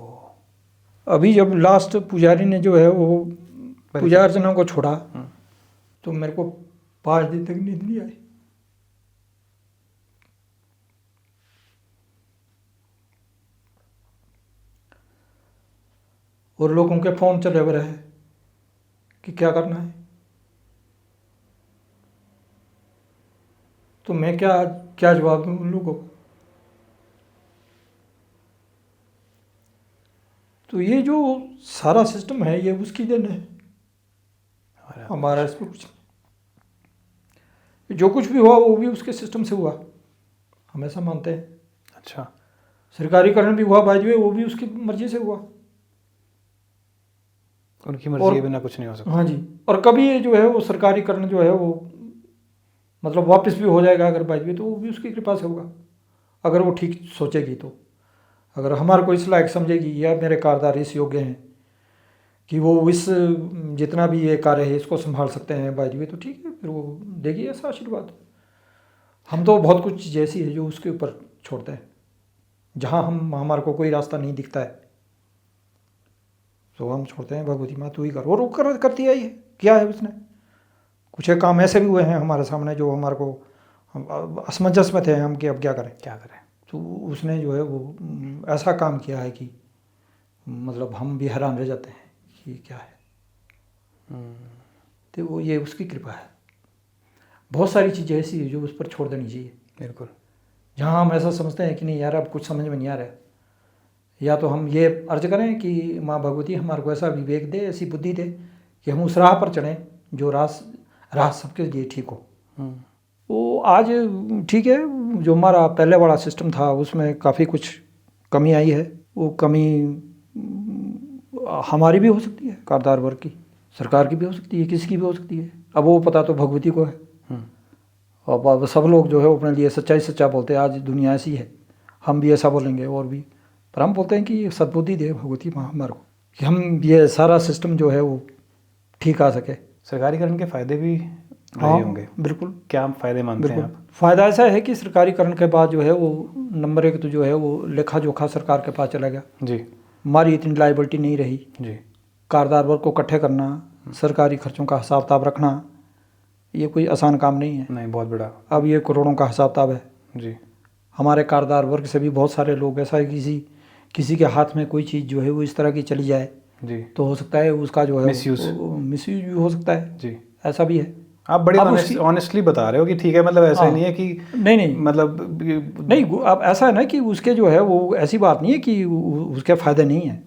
अभी जब लास्ट पुजारी ने जो है वो पूजा अर्चना को छोड़ा तो मेरे को 5 दिन तक नींद नहीं आई। और लोगों के फ़ोन चले हुए रहे कि क्या करना है, तो मैं क्या जवाब दूँ उन लोगों को। तो ये जो सारा सिस्टम है ये उसकी देन है, हमारा इसमें कुछ नहीं। जो कुछ भी हुआ वो भी उसके सिस्टम से हुआ, हम ऐसा मानते हैं। अच्छा, सरकारीकरण भी हुआ बाजवे, वो भी उसकी मर्जी से हुआ, उनकी मर्जी के बिना कुछ नहीं हो सकता। हाँ जी। और कभी ये जो है वो सरकारीकरण जो है वो मतलब वापस भी हो जाएगा अगर बाजवे, तो वो भी उसकी कृपा से होगा, अगर वो ठीक सोचेगी। तो अगर हमारे को इस लायक समझेगी या मेरे कारदार इस योग्य हैं कि वो इस जितना भी ये कार्य है इसको संभाल सकते हैं बाजवे, तो ठीक है, फिर वो देगी ऐसा आशीर्वाद। हम तो बहुत कुछ चीज़ ऐसी है जो उसके ऊपर छोड़ते हैं, जहाँ हमारे को कोई रास्ता नहीं दिखता है तो हम छोड़ते हैं, भगवती माँ तू ही कर। और वो करती आई है, किया है उसने। कुछ एक काम ऐसे भी हुए हैं हमारे सामने जो हमारे को हम असमंजस में थे हम कि अब क्या करें। तो उसने जो है वो ऐसा काम किया है कि मतलब हम भी हैरान रह जाते हैं कि क्या है। तो वो ये उसकी कृपा है। बहुत सारी चीज़ें ऐसी है जो उस पर छोड़ देनी चाहिए। बिल्कुल। जहाँ हम ऐसा समझते हैं कि नहीं यार अब कुछ समझ में नहीं आ रहा है, या तो हम ये अर्ज करें कि माँ भगवती हमारे को ऐसा विवेक दे, ऐसी बुद्धि दे कि हम उस राह पर चढ़ें जो राह सबके लिए ठीक हो। वो आज ठीक है, जो हमारा पहले वाला सिस्टम था उसमें काफ़ी कुछ कमी आई है। वो कमी हमारी भी हो सकती है, कारदार वर्ग की, सरकार की भी हो सकती है, किसी की भी हो सकती है। अब वो पता तो भगवती को है। अब सब लोग जो है अपने लिए सच्चाई सच्चा बोलते हैं। आज दुनिया ऐसी है, हम भी ऐसा बोलेंगे और भी, पर हम बोलते हैं कि सद्बुद्धि दे भगवती माँ हमारे को कि हम ये सारा सिस्टम जो है वो ठीक आ सके। सरकारीकरण के फायदे भी हाँ होंगे। बिल्कुल। क्या फायदे मानते हैं आप? फ़ायदा ऐसा है कि सरकारीकरण के बाद जो है वो नंबर एक तो जो है वो लेखा जोखा सरकार के पास चला गया जी। हमारी इतनी लाइबिलिटी नहीं रही जी। कारदार वर्ग को इकट्ठे करना, सरकारी खर्चों का हिसाब किताब रखना, ये कोई आसान काम नहीं है। नहीं, बहुत बड़ा। अब ये करोड़ों का हिसाब किताब है जी। हमारे कारदार वर्ग से भी बहुत सारे लोग ऐसा है किसी के हाथ में कोई चीज़ जो है वो इस तरह की चली जाए जी, तो हो सकता है उसका जो है मिसयूज भी हो सकता है जी। ऐसा भी है। आप बड़े ऑनेस्टली बता रहे हो कि ठीक है, मतलब ऐसा नहीं है कि नहीं मतलब नहीं, अब ऐसा है ना कि उसके जो है वो ऐसी बात नहीं है कि उसके फ़ायदे नहीं है।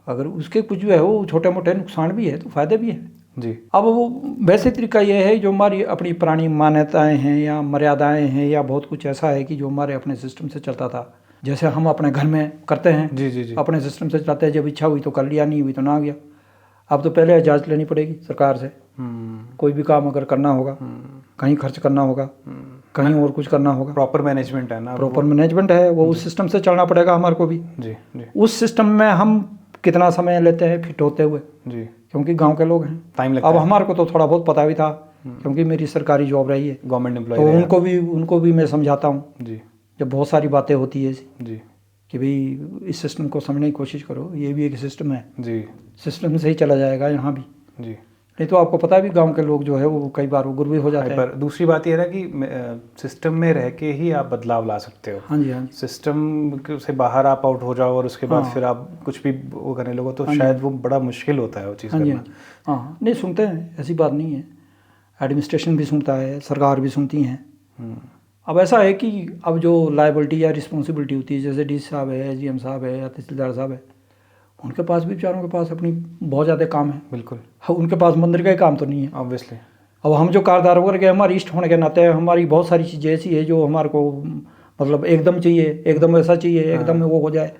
अगर उसके कुछ जो है वो छोटे मोटे नुकसान भी है तो फ़ायदे भी है जी। अब वो वैसे तरीका ये है जो हमारी अपनी पुरानी मान्यताएं हैं या मर्यादाएं हैं या बहुत कुछ ऐसा है कि जो हमारे अपने सिस्टम से चलता था, जैसे हम अपने घर में करते हैं जी जी जी। अपने सिस्टम से चलाते हैं, जब इच्छा हुई तो कर लिया, नहीं हुई तो ना गया। अब तो पहले इजाज़त लेनी पड़ेगी सरकार से, कोई भी काम अगर करना होगा, कहीं खर्च करना होगा, कहीं और कुछ करना होगा, प्रॉपर मैनेजमेंट है ना, प्रॉपर मैनेजमेंट है, वो उस सिस्टम से चलना पड़ेगा हमारे को भी। जी जी। उस सिस्टम में हम कितना समय लेते हैं फिट होते हुए जी, क्योंकि गांव के लोग हैं, टाइम लगता अब है। हमारे को तो थोड़ा बहुत पता भी था क्योंकि मेरी सरकारी जॉब रही है, गवर्नमेंट एम्प्लॉय तो उनको भी मैं समझाता हूँ जी जब बहुत सारी बातें होती है जी कि भाई इस सिस्टम को समझने की कोशिश करो, ये भी एक सिस्टम है, जी सिस्टम से ही चला जाएगा यहाँ भी। जी। नहीं तो आपको पता है भी गांव के लोग जो है वो कई बार उग्र भी हो जाते हैं। पर दूसरी बात ये है ना कि सिस्टम में रह के ही आप बदलाव ला सकते हो। हाँ जी, हाँ जी। सिस्टम से बाहर आप आउट हो जाओ और उसके बाद फिर आप कुछ भी वो करने लगो तो शायद वो बड़ा मुश्किल होता है वो चीज़ करना। हाँ, नहीं सुनते हैं, ऐसी बात नहीं है, एडमिनिस्ट्रेशन भी सुनता है, सरकार भी सुनती हैं। अब ऐसा है कि अब जो लायबिलिटी या रिस्पॉन्सिबिलिटी होती है, जैसे DC साहब है, SGM साहब है या तहसीलदार साहब है, उनके पास भी बेचारों के पास अपनी बहुत ज़्यादा काम है। बिल्कुल। हाँ, उनके पास मंदिर का ही काम तो नहीं है ऑब्वियसली। अब हम जो कारदार वर्ग है, हमारी इष्ट होने के नाते हमारी बहुत सारी चीज़ें ऐसी है जो हमारे को मतलब एकदम चाहिए, एकदम ऐसा चाहिए, एकदम वो हो जाए।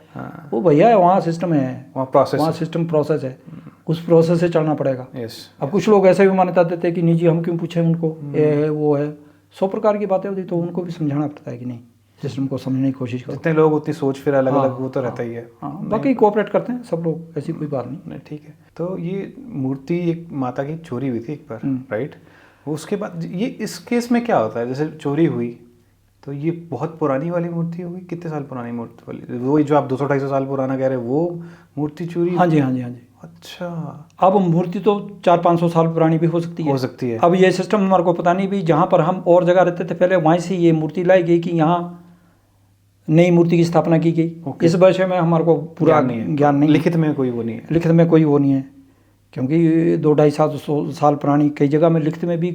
वो भैया वहाँ सिस्टम है, वहाँ सिस्टम प्रोसेस है, उस प्रोसेस से चलना पड़ेगा। अब कुछ लोग ऐसे भी मान्यता देते हैं कि नहीं जी हम क्यों पूछें उनको, ये है वो है, 100 प्रकार की बातें होती, तो उनको भी समझाना पड़ता है कि नहीं सिस्टम को समझने की कोशिश करो। जितने लोग उतनी सोच फिर अलग अलग वो तो रहता ही है। हाँ, बाकी कोऑपरेट करते हैं सब लोग, ऐसी कोई बात नहीं। ठीक है। तो ये मूर्ति एक माता की चोरी हुई थी एक बार, राइट? उसके बाद ये इस केस में क्या होता है, जैसे चोरी हुई तो ये बहुत पुरानी वाली मूर्ति होगी, कितने साल पुरानी मूर्ति वाली, वो जो आप 200-250 साल पुराना कह रहे हैं वो मूर्ति चोरी? हाँ जी, हाँ जी, हाँ जी। अच्छा। अब मूर्ति तो 400-500 साल पुरानी भी हो सकती है। अब ये सिस्टम हमारे को पता नहीं भी, जहाँ पर हम और जगह रहते थे पहले वहीं से ये मूर्ति लाई गई कि यहाँ नई मूर्ति की स्थापना की गई। इस विषय में हमारे को पूरा ज्ञान नहीं, लिखित में कोई वो नहीं है, लिखित में कोई वो नहीं है, क्योंकि 2-250 साल पुरानी कई जगह में लिखित में भी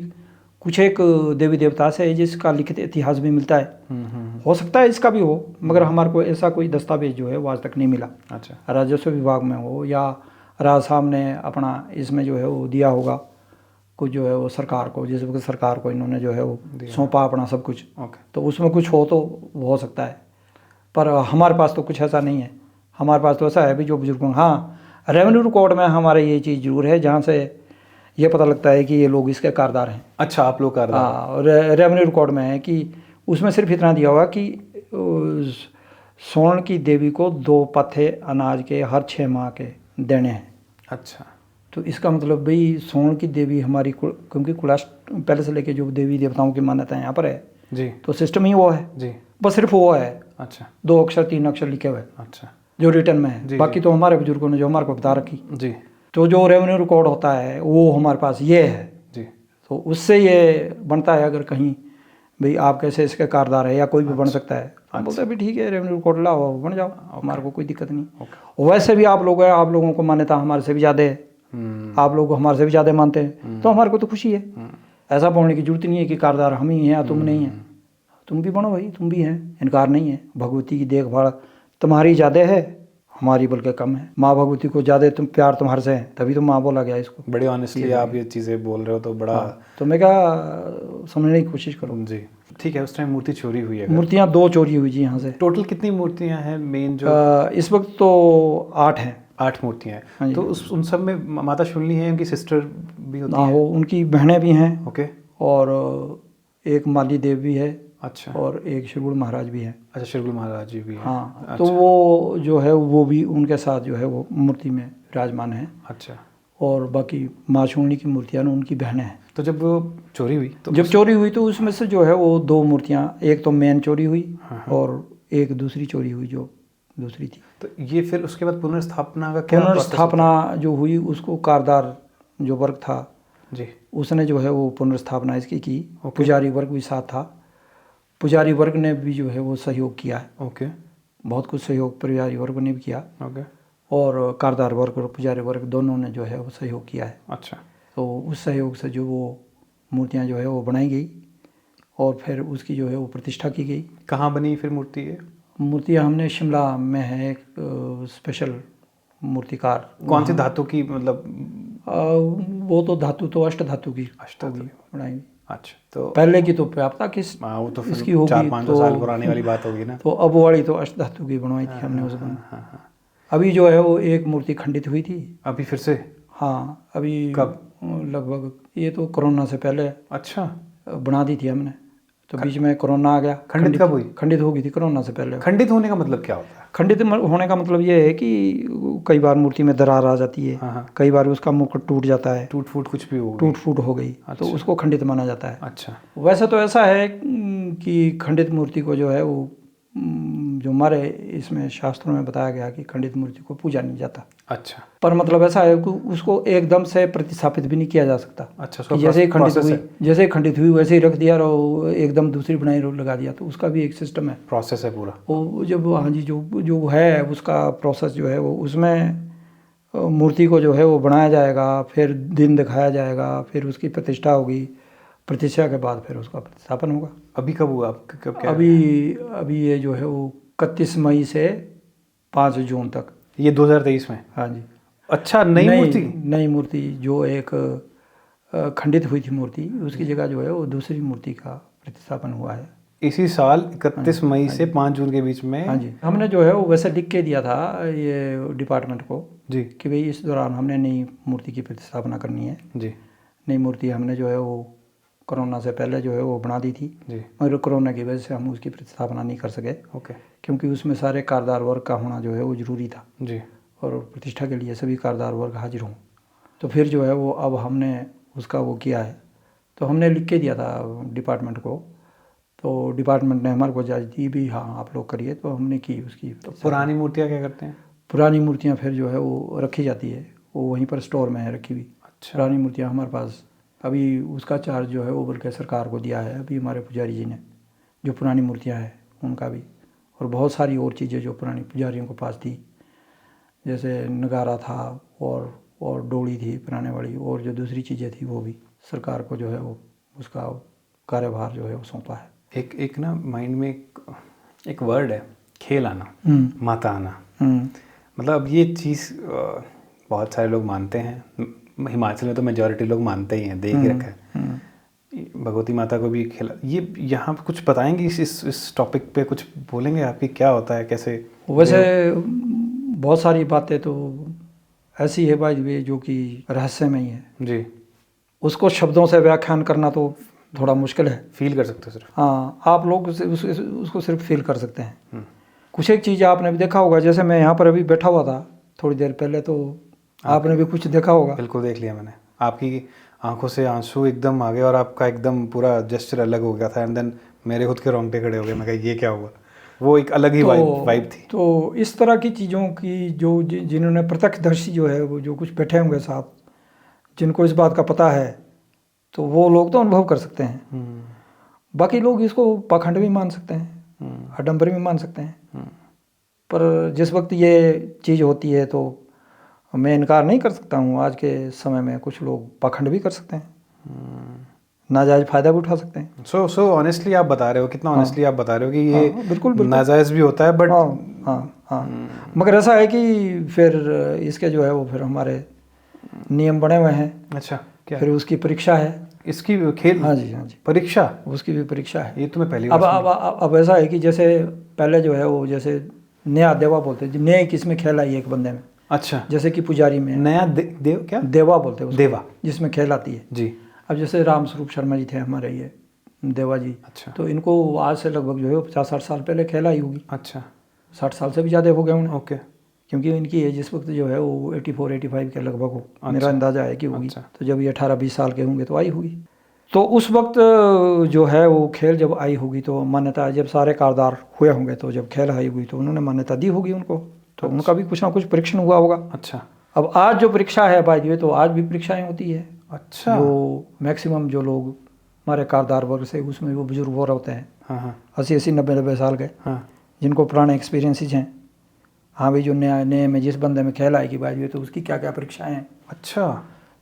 कुछ एक देवी देवता से है जिसका लिखित इतिहास भी मिलता है। हो सकता है इसका भी हो, मगर हमारे को ऐसा कोई दस्तावेज जो है वो आज तक नहीं मिला। अच्छा। राजस्व विभाग में हो या राज साहब ने अपना इसमें जो है वो दिया होगा कुछ जो है वो सरकार को, जिस वक्त सरकार को इन्होंने जो है वो सौंपा अपना सब कुछ, तो उसमें कुछ हो तो वो हो सकता है। पर हमारे पास तो कुछ ऐसा नहीं है। हमारे पास तो ऐसा है भी जो बुजुर्गों, हाँ रेवेन्यू रिकॉर्ड में हमारे ये चीज़ जरूर है जहाँ से ये पता लगता है कि ये लोग इसके कारदार हैं। अच्छा, आप लोग कारदार? हाँ, और रेवेन्यू रिकॉर्ड में है कि उसमें सिर्फ इतना दिया हुआ कि स्वर्ण की देवी को 2 पत्थे अनाज के हर 6 माह के देने हैं। अच्छा। तो इसका मतलब भाई स्वर्ण की देवी हमारी क्योंकि कुलाश पहले से लेके जो देवी देवताओं की मान्यता यहाँ पर है जी, तो सिस्टम ही वो है जी, बस सिर्फ वो है। अच्छा 2 अक्षर 3 अक्षर लिखे हुए अच्छा जो रिटर्न में है, जी, बाकी तो हमारे बुजुर्गों ने जो हमारे को बता रखी। जी तो जो रेवेन्यू रिकॉर्ड होता है वो हमारे पास ये है। जी। तो उससे ये बनता है अगर कहीं भाई आप कैसे इसके कारदार है या कोई भी बन सकता है, हम बोलते हैं भी ठीक है रेवेन्यू रिकॉर्ड लाओ बन जाओ, हमारे को कोई दिक्कत नहीं। वैसे भी आप लोग हैं, आप लोगों को मान्यता हमारे से भी ज़्यादा है, आप लोग हमारे से भी ज़्यादा मानते हैं, तो हमारे को तो खुशी है। ऐसा बोलने की जरूरत नहीं है कि कारदार हम ही हैं या तुम नहीं हैं। तुम भी बनो भाई, तुम भी हैं, इनकार नहीं है। भगवती की देखभाल तुम्हारी ज़्यादा है, हमारी बल्कि कम है। माँ भगवती को ज़्यादा तुम प्यार तुम्हारे से है, तभी तो माँ बोला गया इसको। बड़ी ऑनेस्टली आप ये चीज़ें बोल रहे हो तो बड़ा। तो मैं क्या समझने की कोशिश करूँ जी ठीक है। उस टाइम मूर्ति चोरी हुई है? मूर्तियाँ 2 चोरी हुई जी यहाँ से। टोटल कितनी मूर्तियाँ हैं मेन जो? इस वक्त तो 8 हैं। 8 मूर्तियाँ हाँ हैं। जी। तो उन सब में माता शूलिनी है, उनकी सिस्टर भी होती ना है? हो, उनकी बहनें भी हैं। ओके। और एक माली देव भी है। अच्छा। और एक शिरगुल महाराज भी है। अच्छा, शिरगुल महाराज जी भी हैं। हाँ। अच्छा। तो वो जो है वो भी उनके साथ जो है वो मूर्ति में विराजमान है। अच्छा। और बाकी माँ शूलिनी की मूर्तियाँ ना उनकी बहनें हैं। तो जब वो चोरी हुई तो जब चोरी हुई तो उसमें से जो है वो 2 मूर्तियाँ, एक तो मेन चोरी हुई और एक दूसरी चोरी हुई जो दूसरी थी। तो ये फिर उसके बाद पुनर्स्थापना का क्या पुनर्स्थापना जो हुई उसको कारदार जो वर्ग था जी, उसने जो है वो पुनर्स्थापना इसकी की। पुजारी वर्ग भी साथ था, पुजारी वर्ग ने भी जो है वो सहयोग किया है। ओके। बहुत कुछ सहयोग पुजारी वर्ग ने भी किया ओके। और कारदार वर्ग और पुजारी वर्ग दोनों ने जो है वो सहयोग किया है। अच्छा। तो उस सहयोग से जो वो मूर्तियाँ जो है वो बनाई गई और फिर उसकी जो है वो प्रतिष्ठा की गई। कहाँ बनी फिर मूर्ति ये? मूर्तियाँ हमने शिमला में है एक स्पेशल मूर्तिकार। कौन सी धातु की, मतलब? वो तो धातु तो अष्ट धातु की बनाई। अच्छा। तो पहले की तो प्राप्ता किस वो तो इसकी होगी 400-500 साल पुरानी वाली बात होगी ना। तो अब वाली तो अष्ट धातु की बनवाई थी हमने उस दिन। अभी जो है वो एक मूर्ति खंडित हुई थी अभी फिर से? हाँ, अभी कब? लगभग ये तो कोरोना से पहले अच्छा। बना दी थी हमने, तो बीच में कोरोना आ गया। खंडित कब हुई? खंडित हो गई थी कोरोना से पहले। खंडित होने का मतलब क्या होता है? खंडित होने का मतलब ये है कि कई बार मूर्ति में दरार आ जाती है। हाँ। कई बार उसका मुकुट टूट जाता है, टूट फूट कुछ भी हो गई? टूट फूट हो गई तो उसको खंडित माना जाता है। अच्छा। वैसे तो ऐसा है कि खंडित मूर्ति को जो है वो जो हमारे इसमें शास्त्रों में बताया गया कि खंडित मूर्ति को पूजा नहीं जाता। अच्छा। पर मतलब ऐसा है कि उसको एकदम से प्रतिस्थापित भी नहीं किया जा सकता। अच्छा। कि जैसे ही खंडित हुई वैसे ही रख दिया और एकदम दूसरी बनाई लगा दिया, तो उसका भी एक सिस्टम है, प्रोसेस है पूरा। वो जब हाँ जी जो है उसका प्रोसेस जो है वो उसमें मूर्ति को जो है वो बनाया जाएगा, फिर दिन दिखाया जाएगा, फिर उसकी प्रतिष्ठा होगी, प्रतिष्ठा के बाद फिर उसका प्रतिस्थापन होगा। अभी कब हुआ? कब क्या? अभी ये जो है वो 31 मई से 5 जून तक। ये 2023 में? हाँ जी। अच्छा। नई मूर्ति जो एक खंडित हुई थी मूर्ति, उसकी जगह जो है वो दूसरी मूर्ति का प्रतिस्थापन हुआ है इसी साल 31 मई से 5 जून के बीच में। हाँ जी। हमने जो है वो वैसे लिख के दिया था ये डिपार्टमेंट को जी कि भाई इस दौरान हमने नई मूर्ति की प्रतिस्थापना करनी है। जी। नई मूर्ति हमने जो है वो कोरोना से पहले जो है वो बना दी थी जी। मगर कोरोना की वजह से हम उसकी प्रतिस्थापना नहीं कर सके। ओके। क्योंकि उसमें सारे कारदार वर्ग का होना जो है वो ज़रूरी था जी। और प्रतिष्ठा के लिए सभी कारदार वर्ग हाजिर हों। तो फिर जो है वो अब हमने उसका वो किया है, तो हमने लिख के दिया था डिपार्टमेंट को, तो डिपार्टमेंट ने हमारे को इजाज़त दी भी हाँ आप लोग करिए, तो हमने की उसकी। तो पुरानी मूर्तियाँ क्या करते हैं? पुरानी मूर्तियाँ फिर जो है वो रखी जाती है, वो वहीं पर स्टोर में है रखी हुई। अच्छा। पुरानी मूर्तियाँ हमारे पास अभी उसका चार्ज जो है वो बल्कि सरकार को दिया है अभी हमारे पुजारी जी ने, जो पुरानी मूर्तियाँ हैं उनका भी, और बहुत सारी और चीज़ें जो पुरानी पुजारियों के पास थी, जैसे नगारा था और डोली थी पुराने वाली, और जो दूसरी चीज़ें थी वो भी सरकार को जो है वो उसका कार्यभार जो है वो सौंपा है। एक ना माइंड में एक वर्ड है, खेल आना, माता आना। मतलब अब ये चीज़ बहुत सारे लोग मानते हैं, हिमाचल में तो मेजॉरिटी लोग मानते ही हैं, देख ही रखा है। भगवती माता को भी खेला, ये यहाँ पे कुछ बताएंगे इस टॉपिक पे, कुछ बोलेंगे आपकी क्या होता है, कैसे? वैसे बहुत सारी बातें तो ऐसी है भाई जो कि रहस्यमयी है जी, उसको शब्दों से व्याख्यान करना तो थोड़ा मुश्किल है। फील कर सकते हो सिर्फ। हाँ, आप लोग उसको सिर्फ फील कर सकते हैं। कुछ एक चीज़ आपने भी देखा होगा, जैसे मैं यहाँ पर अभी बैठा हुआ था थोड़ी देर पहले, तो आपने भी कुछ देखा होगा। बिल्कुल देख लिया मैंने, आपकी आंखों से आंसू एकदम आ गए और आपका एकदम पूरा जेस्चर अलग हो गया था, एंड देन मेरे खुद के रोंगटे खड़े हो गए। मैं कहा ये क्या हुआ, वो एक अलग ही वाइब थी। तो इस तरह की चीज़ों की जो जिन्होंने प्रत्यक्षदर्शी जो है वो जो कुछ बैठे होंगे साथ, जिनको इस बात का पता है, तो वो लोग तो अनुभव कर सकते हैं। बाकी लोग इसको पाखंड भी मान सकते हैं, आडंबर भी मान सकते हैं। पर जिस वक्त ये चीज़ होती है तो मैं इनकार नहीं कर सकता हूँ, आज के समय में कुछ लोग पाखंड भी कर सकते हैं, नाजायज़ फ़ायदा भी उठा सकते हैं। सो ऑनेस्टली आप बता रहे हो, कितना ऑनेस्टली आप बता रहे हो कि ये बिल्कुल नाजायज़ भी होता है, बट हाँ, मगर ऐसा है कि फिर इसके जो है वो फिर हमारे नियम बने हुए हैं। अच्छा, क्या फिर उसकी परीक्षा है, इसकी खेल? हाँ जी, हाँ जी, परीक्षा, उसकी भी परीक्षा है। ये तो मैं पहली अब ऐसा है कि जैसे पहले जो है वो जैसे नया देवा बोलते हैं, नया किसमें खेल आई एक बंदे में। अच्छा, जैसे कि पुजारी में नया देव क्या देवा बोलते हैं उसको, देवा, जिसमें खेल आती है जी। अब जैसे राम स्वरूप शर्मा जी थे हमारे, ये देवा जी। अच्छा, तो इनको आज से लगभग जो है 50-60 साल पहले खेल आई होगी। अच्छा, 60 साल से भी ज़्यादा हो गए उन्हें। ओके। क्योंकि इनकी एज इस वक्त जो है वो 84-85 के लगभग हो, मेरा अंदाज़ा है कि होगी। तो जब ये 18-20 साल के होंगे तो आई होगी। तो उस वक्त जो है वो खेल जब आई होगी तो मान्यता, जब सारे कारदार हुए होंगे तो जब खेल आई हुई तो उन्होंने मान्यता दी होगी उनको, तो उनका भी कुछ ना कुछ परीक्षण हुआ होगा। अच्छा, अब आज जो परीक्षा है भाई, तो आज भी परीक्षाएं होती है। अच्छा, जो मैक्सिमम जो लोग हमारे कारदार वर्ग से, उसमें वो बुजुर्ग वो होते हैं, हाँ, 80-80, 90-90 साल के, हाँ, जिनको पुराने एक्सपीरियंसेस हैं। हाँ भाई, जो नए में जिस बंदे में खेल आएगी भाई, तो उसकी क्या क्या परीक्षाएं हैं। अच्छा,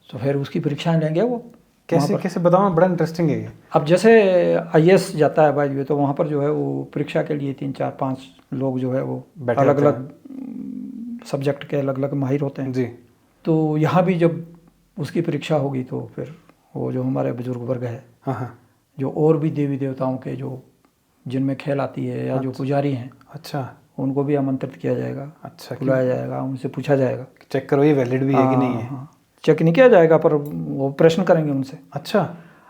तो फिर उसकी परीक्षाएं लेंगे वो। कैसे बताओ, बड़ा इंटरेस्टिंग है ये। अब जैसे IAS जाता है भाई, तो वहाँ पर जो है वो परीक्षा के लिए 3-4-5 लोग जो है वो अलग अलग सब्जेक्ट के अलग अलग माहिर होते हैं जी। तो यहाँ भी जब उसकी परीक्षा होगी तो फिर वो जो हमारे बुजुर्ग वर्ग है, हाँ, जो और भी देवी देवताओं के जो जिनमें खेल आती है या जो पुजारी हैं, अच्छा, उनको भी आमंत्रित किया जाएगा। अच्छा, बुलाया जाएगा, उनसे पूछा जाएगा, चेक करो ये वैलिड भी है कि नहीं है। हाँ, चेक नहीं किया जाएगा पर वो प्रश्न करेंगे उनसे। अच्छा,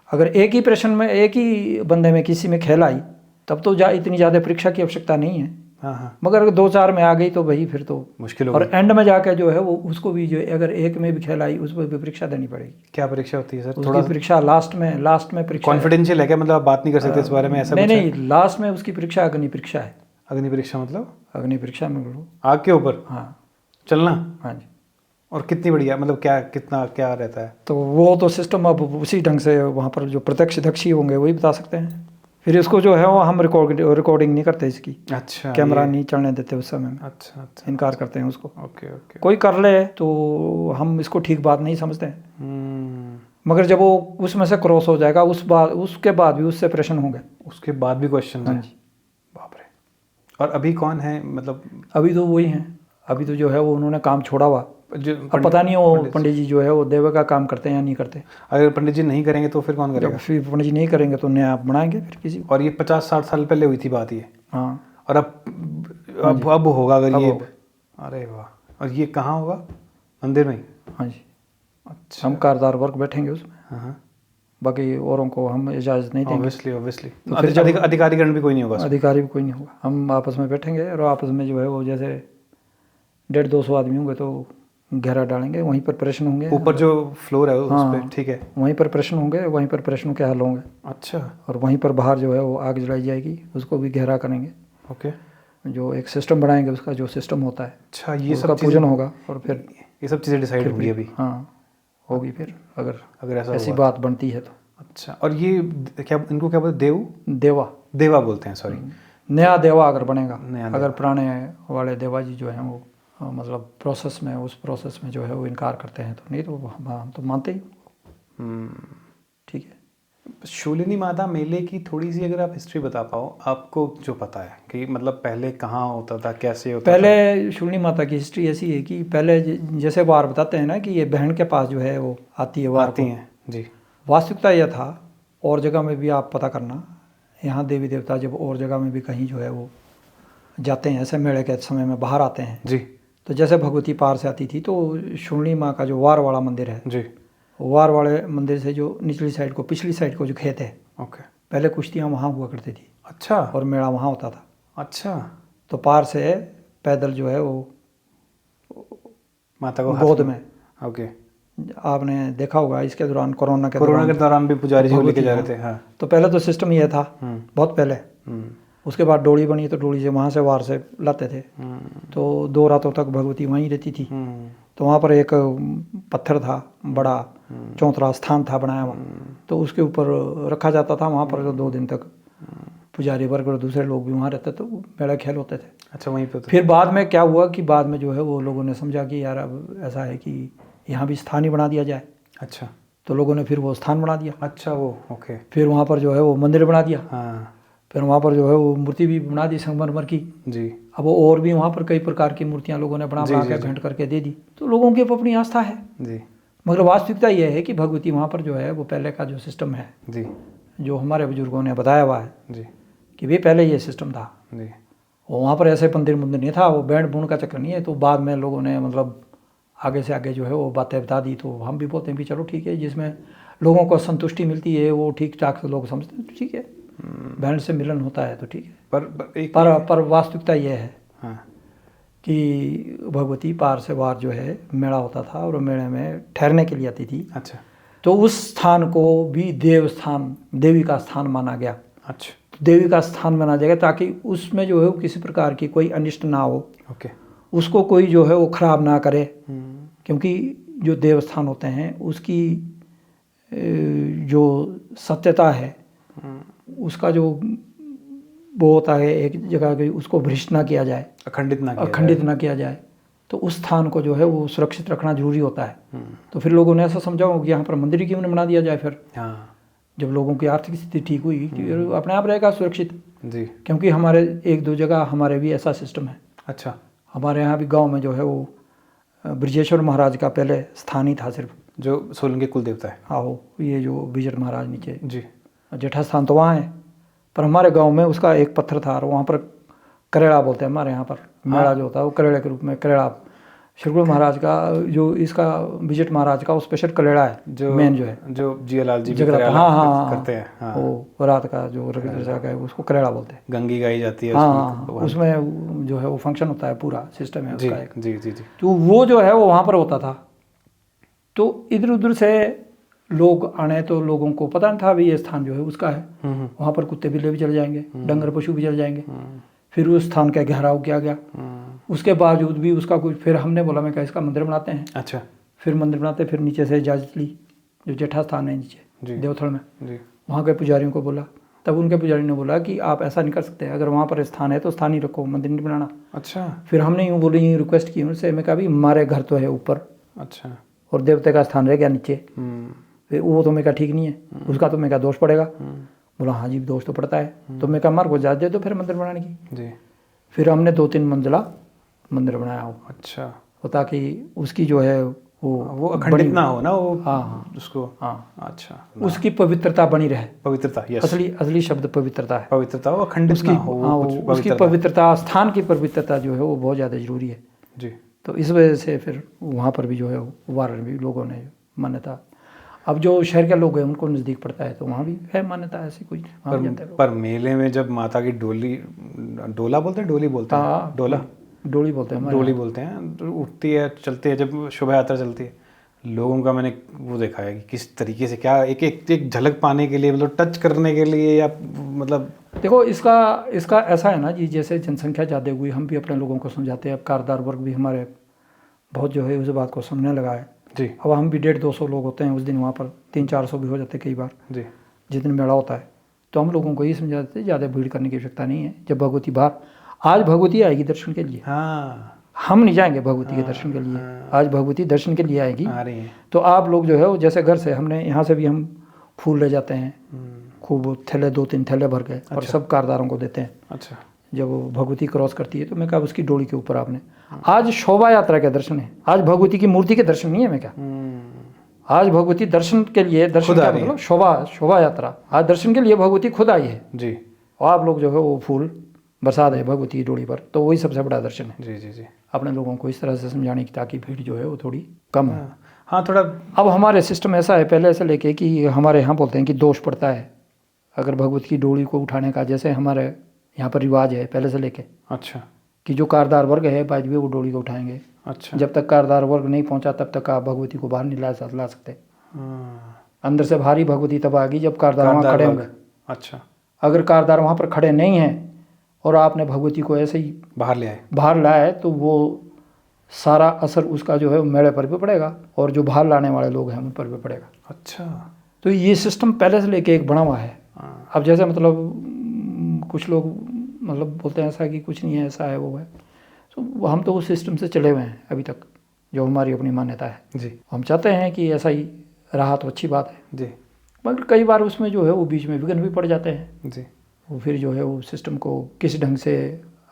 अगर एक ही प्रश्न में, एक ही बंदे में किसी में खेल आई, तब तो इतनी ज़्यादा परीक्षा की आवश्यकता नहीं है। हाँ, मगर अगर 2-4 में आ गई तो भाई फिर तो मुश्किल हो और एंड में जाके जो है वो उसको भी जो अगर एक में भी खेल आई उस पर भी परीक्षा देनी पड़ेगी। क्या परीक्षा होती है सर? उसकी परीक्षा लास्ट में परीक्षा कॉन्फिडेंशियल है क्या? मतलब आप बात नहीं कर सकते इस बारे में, ऐसा कुछ है? नहीं, लास्ट में उसकी परीक्षा अग्नि परीक्षा है। अग्नि परीक्षा मतलब अग्नि परीक्षा में बोलो, आग के ऊपर हाँ चलना। हाँ जी। और कितनी बढ़िया, मतलब क्या रहता है? तो वो तो सिस्टम अब उसी ढंग से वहाँ पर जो प्रत्यक्षदर्शी होंगे वही बता सकते हैं। फिर इसको जो है वो हम रिकॉर्डिंग नहीं करते इसकी। अच्छा, कैमरा नहीं चलने देते उस समय में। अच्छा, इनकार करते हैं उसको। ओके। कोई कर ले तो हम इसको ठीक बात नहीं समझते हैं। मगर जब वो उसमें से क्रॉस हो जाएगा उसके बाद भी उससे प्रश्न होंगे, उसके बाद भी क्वेश्चन है। बाप रे। और अभी कौन है, मतलब अभी तो वही हैं। अभी तो जो है वो उन्होंने काम छोड़ा हुआ। जो अब पता नहीं वो पंडित जी जो है वो देव का काम करते हैं या नहीं करते। अगर पंडित जी नहीं करेंगे तो फिर कौन करेगा? जब फिर पंडित जी नहीं करेंगे तो नया बनाएंगे फिर किसी को। और ये 50-60 साल पहले हुई थी बात ये? हाँ। और अब होगा अगर ये? अरे वाह। और ये कहाँ होगा? मंदिर में? हाँ जी। अच्छा। हम कारदार वर्ग बैठेंगे उसमें। हाँ। बाकी औरों को हम इजाज़त नहीं देंगे। ऑब्वियसली। तो अधिकारीगण भी कोई नहीं होगा? अधिकारी भी कोई नहीं होगा। हम आपस में बैठेंगे और आपस में जो है वो जैसे 150-200 आदमी होंगे तो घेरा डालेंगे, वहीं पर प्रश्न होंगे। ऊपर जो फ्लोर है उस पे, ठीक है, वहीं पर प्रश्न होंगे, वहीं पर प्रश्नों के हल होंगे। अच्छा। और वहीं पर बाहर जो है वो आग जलाई जाएगी, उसको भी घेरा करेंगे। ओके। जो एक सिस्टम बनाएंगे, उसका जो सिस्टम होता है, अच्छा, ये सब पूजन होगा और फिर ये सब चीज़ें डिसाइड होंगी अभी? हाँ, होगी फिर अगर ऐसी बात बनती है तो। अच्छा। और ये क्या, इनको क्या बोलते? देवा बोलते हैं, सॉरी। नया देवा अगर बनेगा, नया अगर पुराने वाले देवा जी जो हैं वो मतलब उस प्रोसेस में जो है वो इनकार करते हैं तो नहीं, तो हम तो मानते ही। ठीक है। शूलिनी माता मेले की थोड़ी सी अगर आप हिस्ट्री बता पाओ, आपको जो पता है कि मतलब पहले कहाँ होता था, कैसे होता था? पहले शूलिनी माता की हिस्ट्री ऐसी है कि पहले जैसे वार बताते हैं ना कि ये बहन के पास जो है वो आती है वार आती को। हैं जी। वास्तविकता यह था, और जगह में भी आप पता करना, यहाँ देवी देवता जब और जगह में भी कहीं जो है वो जाते हैं, ऐसे मेले के समय में बाहर आते हैं जी तो जैसे भगवती पार से आती थी तो शूलिनी माँ का जो वार वाला मंदिर है, जी। वार वाले मंदिर से जो निचली साइड को, पिछली साइड को जो खेत है, ओके। पहले कुश्तियाँ वहाँ हुआ करती थी अच्छा और मेला वहाँ होता था। अच्छा। तो पार से पैदल जो है वो माता को गोद में, ओके। आपने देखा होगा इसके दौरान कोरोना के दौरान भी पुजारी जी को लेके जा रहे थे। हाँ। तो पहले तो सिस्टम ये था, बहुत पहले। उसके बाद डोली बनी तो डोली से वहाँ से वार से लाते थे। तो 2 रातों तक भगवती वहीं रहती थी। तो वहाँ पर एक पत्थर था बड़ा, चौतरा स्थान था बनाया हुआ, तो उसके ऊपर रखा जाता था। वहाँ पर 2 दिन तक पुजारी वर्ग और दूसरे लोग भी वहाँ रहते तो मेला खेल होते थे। अच्छा, वहीं पे फिर बाद में क्या हुआ कि बाद में जो है वो लोगों ने समझा कि यार अब ऐसा है कि यहाँ भी स्थान ही बना दिया जाए। अच्छा। तो लोगों ने फिर वो स्थान बना दिया। अच्छा, वो ओके। फिर वहाँ पर जो है वो मंदिर बना दिया। हाँ। फिर वहाँ पर जो है वो मूर्ति भी बना दी संगमरमर की जी। अब वो और भी वहाँ पर कई प्रकार की मूर्तियाँ लोगों ने बना के भेंट करके दे दी। तो लोगों की अपनी आस्था है जी। मगर वास्तविकता यह है कि भगवती वहाँ पर जो है वो पहले का जो सिस्टम है जी, जो हमारे बुजुर्गों ने बताया हुआ है जी, कि भाई पहले ये सिस्टम था। जी। और वहाँ पर ऐसे मंदिर नहीं था, वो बैंड बूंद का चक्कर नहीं है। तो बाद में लोगों ने मतलब आगे से आगे जो है वो बातें बता दी। तो हम भी बोलते हैं कि चलो ठीक है, जिसमें लोगों को संतुष्टि मिलती है वो ठीक ठाक से लोग समझते हैं, तो ठीक है, बैंड से मिलन होता है तो ठीक है। पर वास्तविकता यह है हाँ, कि भगवती पार से वार जो है मेला होता था और मेले में ठहरने के लिए आती थी। अच्छा। तो उस स्थान को भी देव स्थान, देवी का स्थान माना गया। अच्छा। देवी का स्थान माना जाएगा ताकि उसमें जो है वो किसी प्रकार की कोई अनिष्ट ना हो, ओके। उसको कोई जो है वो खराब ना करे। क्योंकि जो देवस्थान होते हैं उसकी जो सत्यता है, उसका जो वो होता है एक जगह की, उसको भ्रष्ट ना किया जाए, अखंडित ना किया जाए। तो उस स्थान को जो है वो सुरक्षित रखना जरूरी होता है। तो फिर लोगों ने ऐसा समझा कि यहाँ पर मंदिर क्यों नहीं बना दिया जाए। फिर जब लोगों की आर्थिक स्थिति ठीक हुई तो अपने आप रहेगा सुरक्षित जी। क्योंकि हमारे 1-2 जगह हमारे भी ऐसा सिस्टम है। अच्छा। हमारे यहाँ भी गांव में जो है वो ब्रजेश्वर महाराज का पहले स्थान ही था सिर्फ, जो सोलन के कुल देवता है। हाँ, ये जो विजय महाराज नीचे जी, जेठा स्थान तो वहाँ है, पर हमारे गांव में उसका एक पत्थर था और वहाँ पर करेड़ा बोलते हैं हमारे यहाँ पर। मेला जो होता है वो करेड़े के रूप में, करेड़ा श्री महाराज का जो इसका विजय महाराज का वो स्पेशल करेड़ा है, जो मेन जो है, जो जियालाल जी हाँ करते हैं। हाँ। वो रात का जो रग है उसको करेड़ा बोलते हैं। गंगी गाई जाती है। हाँ, उसमें जो है वो फंक्शन होता है, पूरा सिस्टम है उसका एक। जी जी जी। तो वो जो है वो वहाँ पर होता था। तो इधर उधर से लोग आने तो लोगों को पता नहीं था भी ये स्थान जो है उसका है। वहाँ पर कुत्ते बिल्ले भी चले जाएंगे, डंगर पशु भी चले जाएंगे। फिर उस स्थान का घेराव किया गया। उसके बावजूद भी उसका कुछ, फिर हमने बोला मैं क्या इसका मंदिर बनाते हैं। अच्छा। फिर मंदिर बनाते, फिर नीचे से इजाज़त ली, जो जेठा स्थान है नीचे देवथल में, वहाँ के पुजारियों को बोला। तब उनके पुजारी ने बोला कि आप ऐसा नहीं कर सकते, अगर वहाँ पर स्थान है तो स्थान ही रखो, मंदिर नहीं बनाना। अच्छा। फिर हमने यूँ बोली, यूँ रिक्वेस्ट की उनसे, मैं कहा भी हमारे घर तो है ऊपर, अच्छा, और देवते का स्थान रह गया नीचे, फिर वो तो मैं कहा ठीक नहीं है, उसका तो मैं कहा दोष पड़ेगा। बोला हाँ जी दोष तो पड़ता है। तो मैं कहा हमारे को इजाज़त दे दो फिर मंदिर बनाने की जी। फिर हमने 2-3 मंजिला मंदिर बनाया हो। अच्छा। तो ताकि उसकी जो है वो अखंडित ना हो ना वो। हाँ उसको। हाँ। अच्छा। उसकी पवित्रता बनी रहे। पवित्रता, यस। असली शब्द पवित्रता है। पवित्रता, वो अखंडित ना हो। हाँ, उसकी पवित्रता, स्थान की पवित्रता जो है वो बहुत ज़्यादा जरूरी है जी। तो इस वजह से फिर वहाँ पर भी जो है वाराणसी भी लोगों ने मान्यता। अब जो शहर के लोग हैं उनको नज़दीक पड़ता है तो वहाँ भी है मान्यता ऐसी कुछ। पर मेले में जब माता की डोली, डोला बोलते हैं, डोली बोलते हैं, डोली बोलते हैं, डोली बोलते हैं, तो उठती है, चलती है, जब शोभा यात्रा चलती है, लोगों का मैंने वो देखा है कि किस तरीके से, क्या एक झलक पाने के लिए, मतलब टच करने के लिए, या मतलब देखो इसका ऐसा है ना जी, जैसे जनसंख्या ज़्यादा हुई, हम भी अपने लोगों को समझाते हैं। अब कारदार वर्ग भी हमारे बहुत जो है उस बात को समझने लगा है जी। अब हम भी 150-200 लोग होते हैं उस दिन, वहाँ पर 300-400 भी हो जाते हैं कई बार जी, जिस दिन मेला होता है। तो हम लोगों को ये समझाते हैं ज़्यादा भीड़ करने की आवश्यकता नहीं है। जब भगवती बाहर, आज भगवती आएगी दर्शन के लिए, हाँ, हम नहीं जाएंगे भगवती के दर्शन के लिए, आज भगवती दर्शन के लिए आएगी, आ रही है। तो आप लोग जो है वो जैसे घर से, हमने यहाँ से भी हम फूल ले जाते हैं, खूब थैले 2-3 थैले भर के, और सब कारदारों को देते हैं। अच्छा। जब वो भगवती क्रॉस करती है तो मैं कहा उसकी डोली के ऊपर आपने, आज शोभा यात्रा के दर्शन है, आज भगवती की मूर्ति के दर्शन नहीं है। मैं क्या, आज भगवती दर्शन के लिए, दर्शन का मतलब शोभा यात्रा, आज दर्शन के लिए भगवती खुद आई है जी, और आप लोग जो है वो फूल बरसा दे भगवती की डोली पर, तो वही सबसे बड़ा दर्शन है। जी जी जी। अपने लोगों को इस तरह से समझाने की ताकि भीड़ जो है वो थोड़ी कम है। हाँ थोड़ा। अब हमारे सिस्टम ऐसा है पहले से लेके कि हमारे यहाँ बोलते हैं कि दोष पड़ता है अगर भगवती की डोली को उठाने का, जैसे हमारे यहाँ पर रिवाज है पहले से लेके, अच्छा कि जो कारदार वर्ग है बाद में वो डोली को उठाएंगे। अच्छा। जब तक कारदार वर्ग नहीं पहुंचा तब तक आप भगवती को बाहर नहीं ला सकते। अंदर से भारी भगवती तब आ गई जब कारदार वहाँ खड़े होंगे। अच्छा। अगर कारदार वहाँ पर खड़े नहीं हैं और आपने भगवती को ऐसे ही बाहर लाया है तो वो सारा असर उसका जो है मेले पर भी पड़ेगा और जो बाहर लाने वाले लोग हैं उन पर भी पड़ेगा। अच्छा। तो ये सिस्टम पहले से लेके एक बना हुआ है। अब जैसे मतलब कुछ लोग मतलब बोलते हैं ऐसा कि कुछ नहीं है, ऐसा है वो है, तो हम तो उस सिस्टम से चले हुए हैं अभी तक, जो हमारी अपनी मान्यता है जी। हम चाहते हैं कि ऐसा ही रहा तो अच्छी बात है जी, मगर कई बार उसमें जो है वो बीच में विघ्न भी पड़ जाते हैं जी। वो फिर जो है वो सिस्टम को किस ढंग से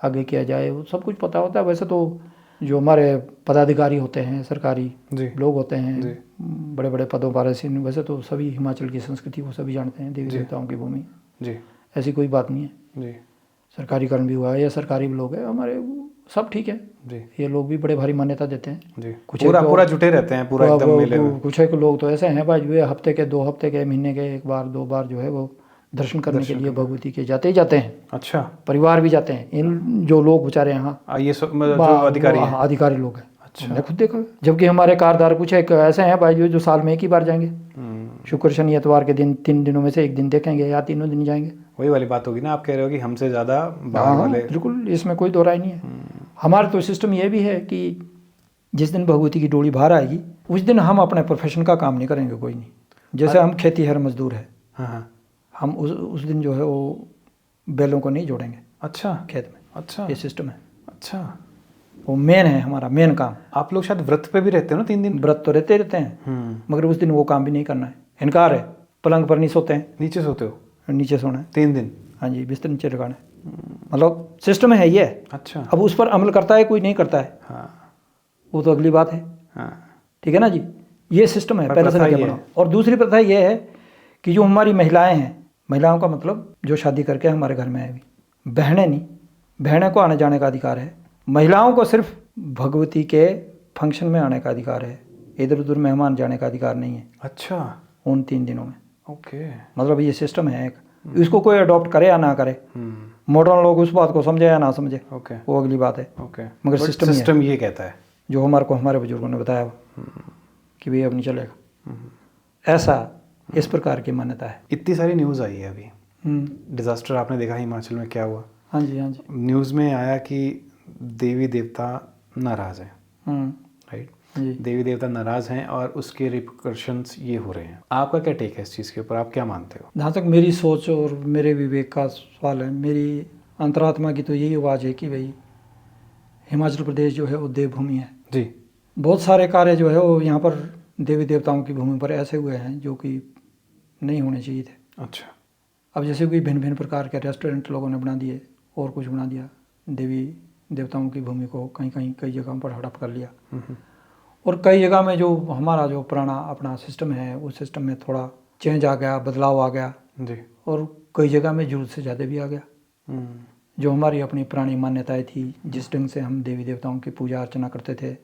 आगे किया जाए वो सब कुछ पता होता है। वैसे तो जो हमारे पदाधिकारी होते हैं, सरकारी लोग होते हैं, बड़े बड़े पदों पर ऐसे, वैसे तो सभी हिमाचल की संस्कृति को सभी जानते हैं, देवी देवताओं की भूमि जी, ऐसी कोई बात नहीं है जी। सरकारीकरण भी हुआ है या सरकारी भी लोग हैं हमारे, सब ठीक है जी। ये लोग भी बड़े भारी मान्यता देते हैं जी, कुछ पूरा जुटे रहते हैं पूरा एकदम मेले में। कुछ एक लोग तो ऐसे हैं भाई जो हफ्ते के 2 हफ्ते के महीने के 1 बार 2 बार जो है वो दर्शन करने के लिए भगवती के जाते ही जाते हैं। अच्छा। परिवार भी जाते हैं। इन जो लोग बेचारे यहाँ ये जो अधिकारी लोग हैं, अच्छा, मैंने खुद देखा। जबकि हमारे कारदार कुछ एक ऐसे हैं भाई जो साल में 1 ही बार जाएंगे, शुक्र शनि इतवार के दिन 3 दिनों में से 1 दिन देखेंगे या 3 दिन जाएंगे। वही वाली बात होगी ना, आप कह रहे हो कि हमसे ज़्यादा बाहर वाले। बिल्कुल, इसमें कोई दो राय नहीं है। हमारा तो सिस्टम ये भी है कि जिस दिन भगवती की डोली बाहर आएगी उस दिन हम अपने प्रोफेशन का काम नहीं करेंगे, कोई नहीं। जैसे हम खेती हर मजदूर है, हम उस दिन जो है वो बैलों को नहीं जोड़ेंगे। अच्छा। खेत में। अच्छा, ये सिस्टम है। अच्छा, वो मेन है हमारा, मेन काम। आप लोग शायद व्रत पे भी रहते हो ना 3 दिन? व्रत तो रहते हैं मगर उस दिन वो काम भी नहीं करना है। इनकार है, पलंग पर नहीं सोते हैं। नीचे सोते हो? नीचे सोना है 3 दिन। हाँ जी, बिस्तर नीचे लगाना है, मतलब सिस्टम है ये। अच्छा। अब उस पर अमल करता है कोई, नहीं करता है, हाँ, वो तो अगली बात है। हाँ, ठीक है ना जी, ये सिस्टम है पहले से लेकर बड़ा। और दूसरी प्रथा ये है कि जो हमारी महिलाएं हैं, महिलाओं का मतलब जो शादी करके हमारे घर में आए, बहनें नहीं, बहनें को आने जाने का अधिकार है। महिलाओं को सिर्फ भगवती के फंक्शन में आने का अधिकार है, इधर उधर मेहमान जाने का अधिकार नहीं है। अच्छा। उन 3 दिनों में। ओके। मतलब ये सिस्टम है एक, इसको कोई अडॉप्ट करे या ना करे, मॉडर्न लोग उस बात को समझे या ना समझे, वो अगली बात है। मगर सिस्टम ये कहता है, जो हमारे बुजुर्गों ने बताया कि भाई अब नहीं चलेगा, ऐसा इस प्रकार की मान्यता है। इतनी सारी न्यूज़ आई है अभी, डिजास्टर आपने देखा हिमाचल में क्या हुआ? हाँ जी, हाँ जी। न्यूज़ में आया कि देवी देवता नाराज़ हैं, राइट? देवी देवता नाराज़ हैं और उसके रिपरकशंस ये हो रहे हैं। आपका क्या टेक है इस चीज़ के ऊपर, आप क्या मानते हो? जहाँ तक मेरी सोच और मेरे विवेक का सवाल है, मेरी अंतरात्मा की तो यही आवाज़ है कि भाई हिमाचल प्रदेश जो है वो देवभूमि है जी। बहुत सारे कार्य जो है वो यहाँ पर देवी देवताओं की भूमि पर ऐसे हुए हैं जो कि नहीं होने चाहिए थे। अच्छा। अब जैसे कोई भिन्न भिन्न प्रकार के रेस्टोरेंट लोगों ने बना दिए और कुछ बना दिया, देवी देवताओं की भूमि को कई जगहों पर हड़प कर लिया, और कई जगह में जो हमारा जो पुराना अपना सिस्टम है उस सिस्टम में थोड़ा चेंज आ गया, बदलाव आ गया जी। और कई जगह में जरूरत से ज़्यादा भी आ गया। जो हमारी अपनी पुरानी मान्यताएं थी, जिस ढंग से हम देवी देवताओं की पूजा अर्चना करते थे,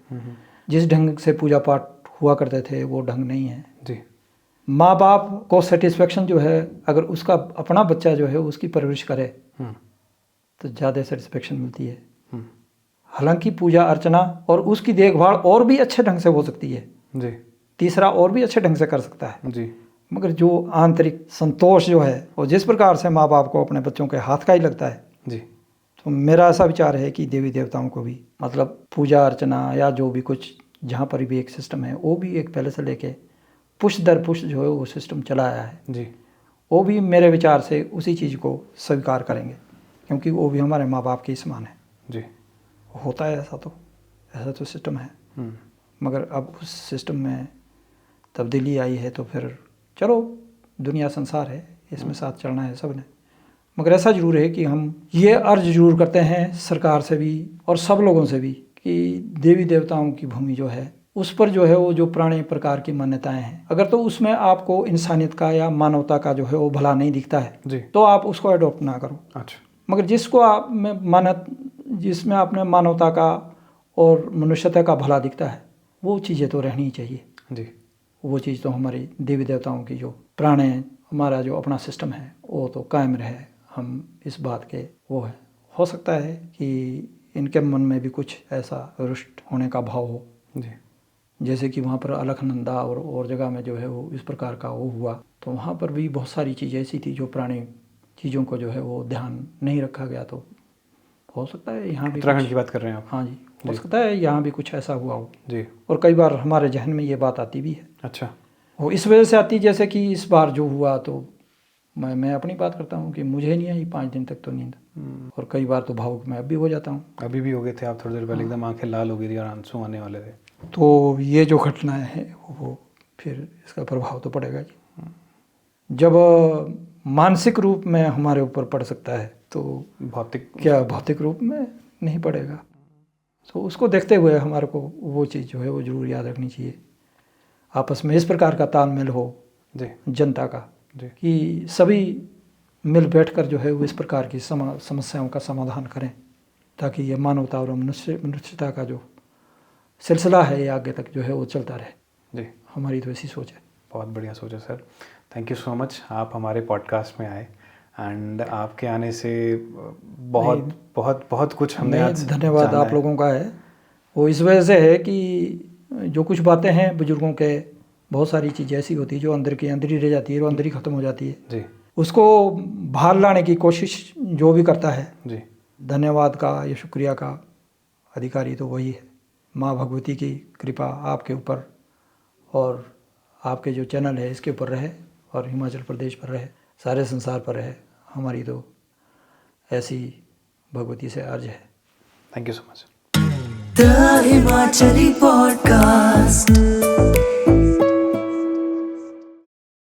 जिस ढंग से पूजा पाठ हुआ करते थे, वो ढंग नहीं है जी। माँ बाप को सेटिस्फेक्शन जो है, अगर उसका अपना बच्चा जो है उसकी परवरिश करे तो ज़्यादा सेटिस्फेक्शन मिलती है। हालांकि पूजा अर्चना और उसकी देखभाल और भी अच्छे ढंग से हो सकती है जी, तीसरा और भी अच्छे ढंग से कर सकता है जी, मगर जो आंतरिक संतोष जो है और जिस प्रकार से माँ बाप को अपने बच्चों के हाथ का ही लगता है जी, तो मेरा ऐसा विचार है कि देवी देवताओं को भी मतलब पूजा अर्चना या जो भी कुछ जहाँ पर भी एक सिस्टम है, वो भी एक पहले से लेके पुष्ट दर पुष्ट जो है वो सिस्टम चला आया है जी, वो भी मेरे विचार से उसी चीज़ को स्वीकार करेंगे, क्योंकि वो भी हमारे माँ बाप के समान है जी। होता है ऐसा तो सिस्टम है, मगर अब उस सिस्टम में तब्दीली आई है तो फिर चलो दुनिया संसार है, इसमें साथ चलना है सबने। मगर ऐसा ज़रूर है कि हम ये अर्ज ज़रूर करते हैं सरकार से भी और सब लोगों से भी कि देवी देवताओं की भूमि जो है उस पर जो है वो जो पुराने प्रकार की मान्यताएं हैं, अगर तो उसमें आपको इंसानियत का या मानवता का जो है वो भला नहीं दिखता है जी। तो आप उसको अडॉप्ट ना करो। अच्छा। मगर जिसको आप में जिसमें आपने मानवता का और मनुष्यता का भला दिखता है वो चीज़ें तो रहनी चाहिए जी। वो चीज़ तो हमारी देवी देवताओं की जो पुराने हमारा जो अपना सिस्टम है वो तो कायम रहे। हम इस बात के वो है, हो सकता है कि इनके मन में भी कुछ ऐसा रुष्ट होने का भाव हो जी। जैसे कि वहाँ पर अलखनंदा और जगह में जो है वो इस प्रकार का वो हुआ, तो वहाँ पर भी बहुत सारी चीज़ें ऐसी थी जो पुरानी चीज़ों को जो है वो ध्यान नहीं रखा गया। तो हो सकता है यहाँ भी उत्तराखंड की बात कर रहे हैं आप? हाँ जी, हो सकता है यहाँ भी कुछ ऐसा हुआ हो जी। और कई बार हमारे जहन में ये बात आती भी है। अच्छा। वो इस वजह से आती जैसे कि इस बार जो हुआ, तो मैं अपनी बात करता हूँ कि मुझे नहीं आई 5 दिन तक तो नींद, और कई बार तो भावुक मैं अब भी हो जाता हूँ। अभी भी हो गए थे आप थोड़ी देर पहले, एकदम आंखें लाल हो गई थी और आंसू आने वाले थे। तो ये जो घटनाएं हैं वो फिर इसका प्रभाव तो पड़ेगा जी। जब मानसिक रूप में हमारे ऊपर पड़ सकता है तो भौतिक रूप में नहीं पड़ेगा। तो उसको देखते हुए हमारे को वो चीज़ जो है वो ज़रूर याद रखनी चाहिए। आपस में इस प्रकार का तालमेल हो जी। जनता का जी। कि सभी मिल बैठकर जो है वो इस प्रकार की समस्याओं का समाधान करें, ताकि ये मानवता और मनुष्यता का जो सिलसिला है ये आगे तक जो है वो चलता रहे। जी, हमारी तो ऐसी सोच है। बहुत बढ़िया सोच है sir. Thank you so much, आप हमारे पॉडकास्ट में आए एंड आपके आने से बहुत बहुत बहुत कुछ हमने आज धन्यवाद आप लोगों का है। वो इस वजह से है कि जो कुछ बातें हैं बुजुर्गों के, बहुत सारी चीज़ें ऐसी होती है जो अंदर की अंदर ही रह जाती है, वो अंदर ही ख़त्म हो जाती है जी। उसको बाहर लाने की कोशिश जो भी करता है जी, धन्यवाद का या शुक्रिया का अधिकारी तो वही है। माँ भगवती की कृपा आपके ऊपर और आपके जो चैनल है इसके ऊपर रहे, और हिमाचल प्रदेश पर रहे, सारे संसार पर रहे। हमारी तो ऐसी भगवती से अर्ज है। Thank you so much. The Himachali podcast.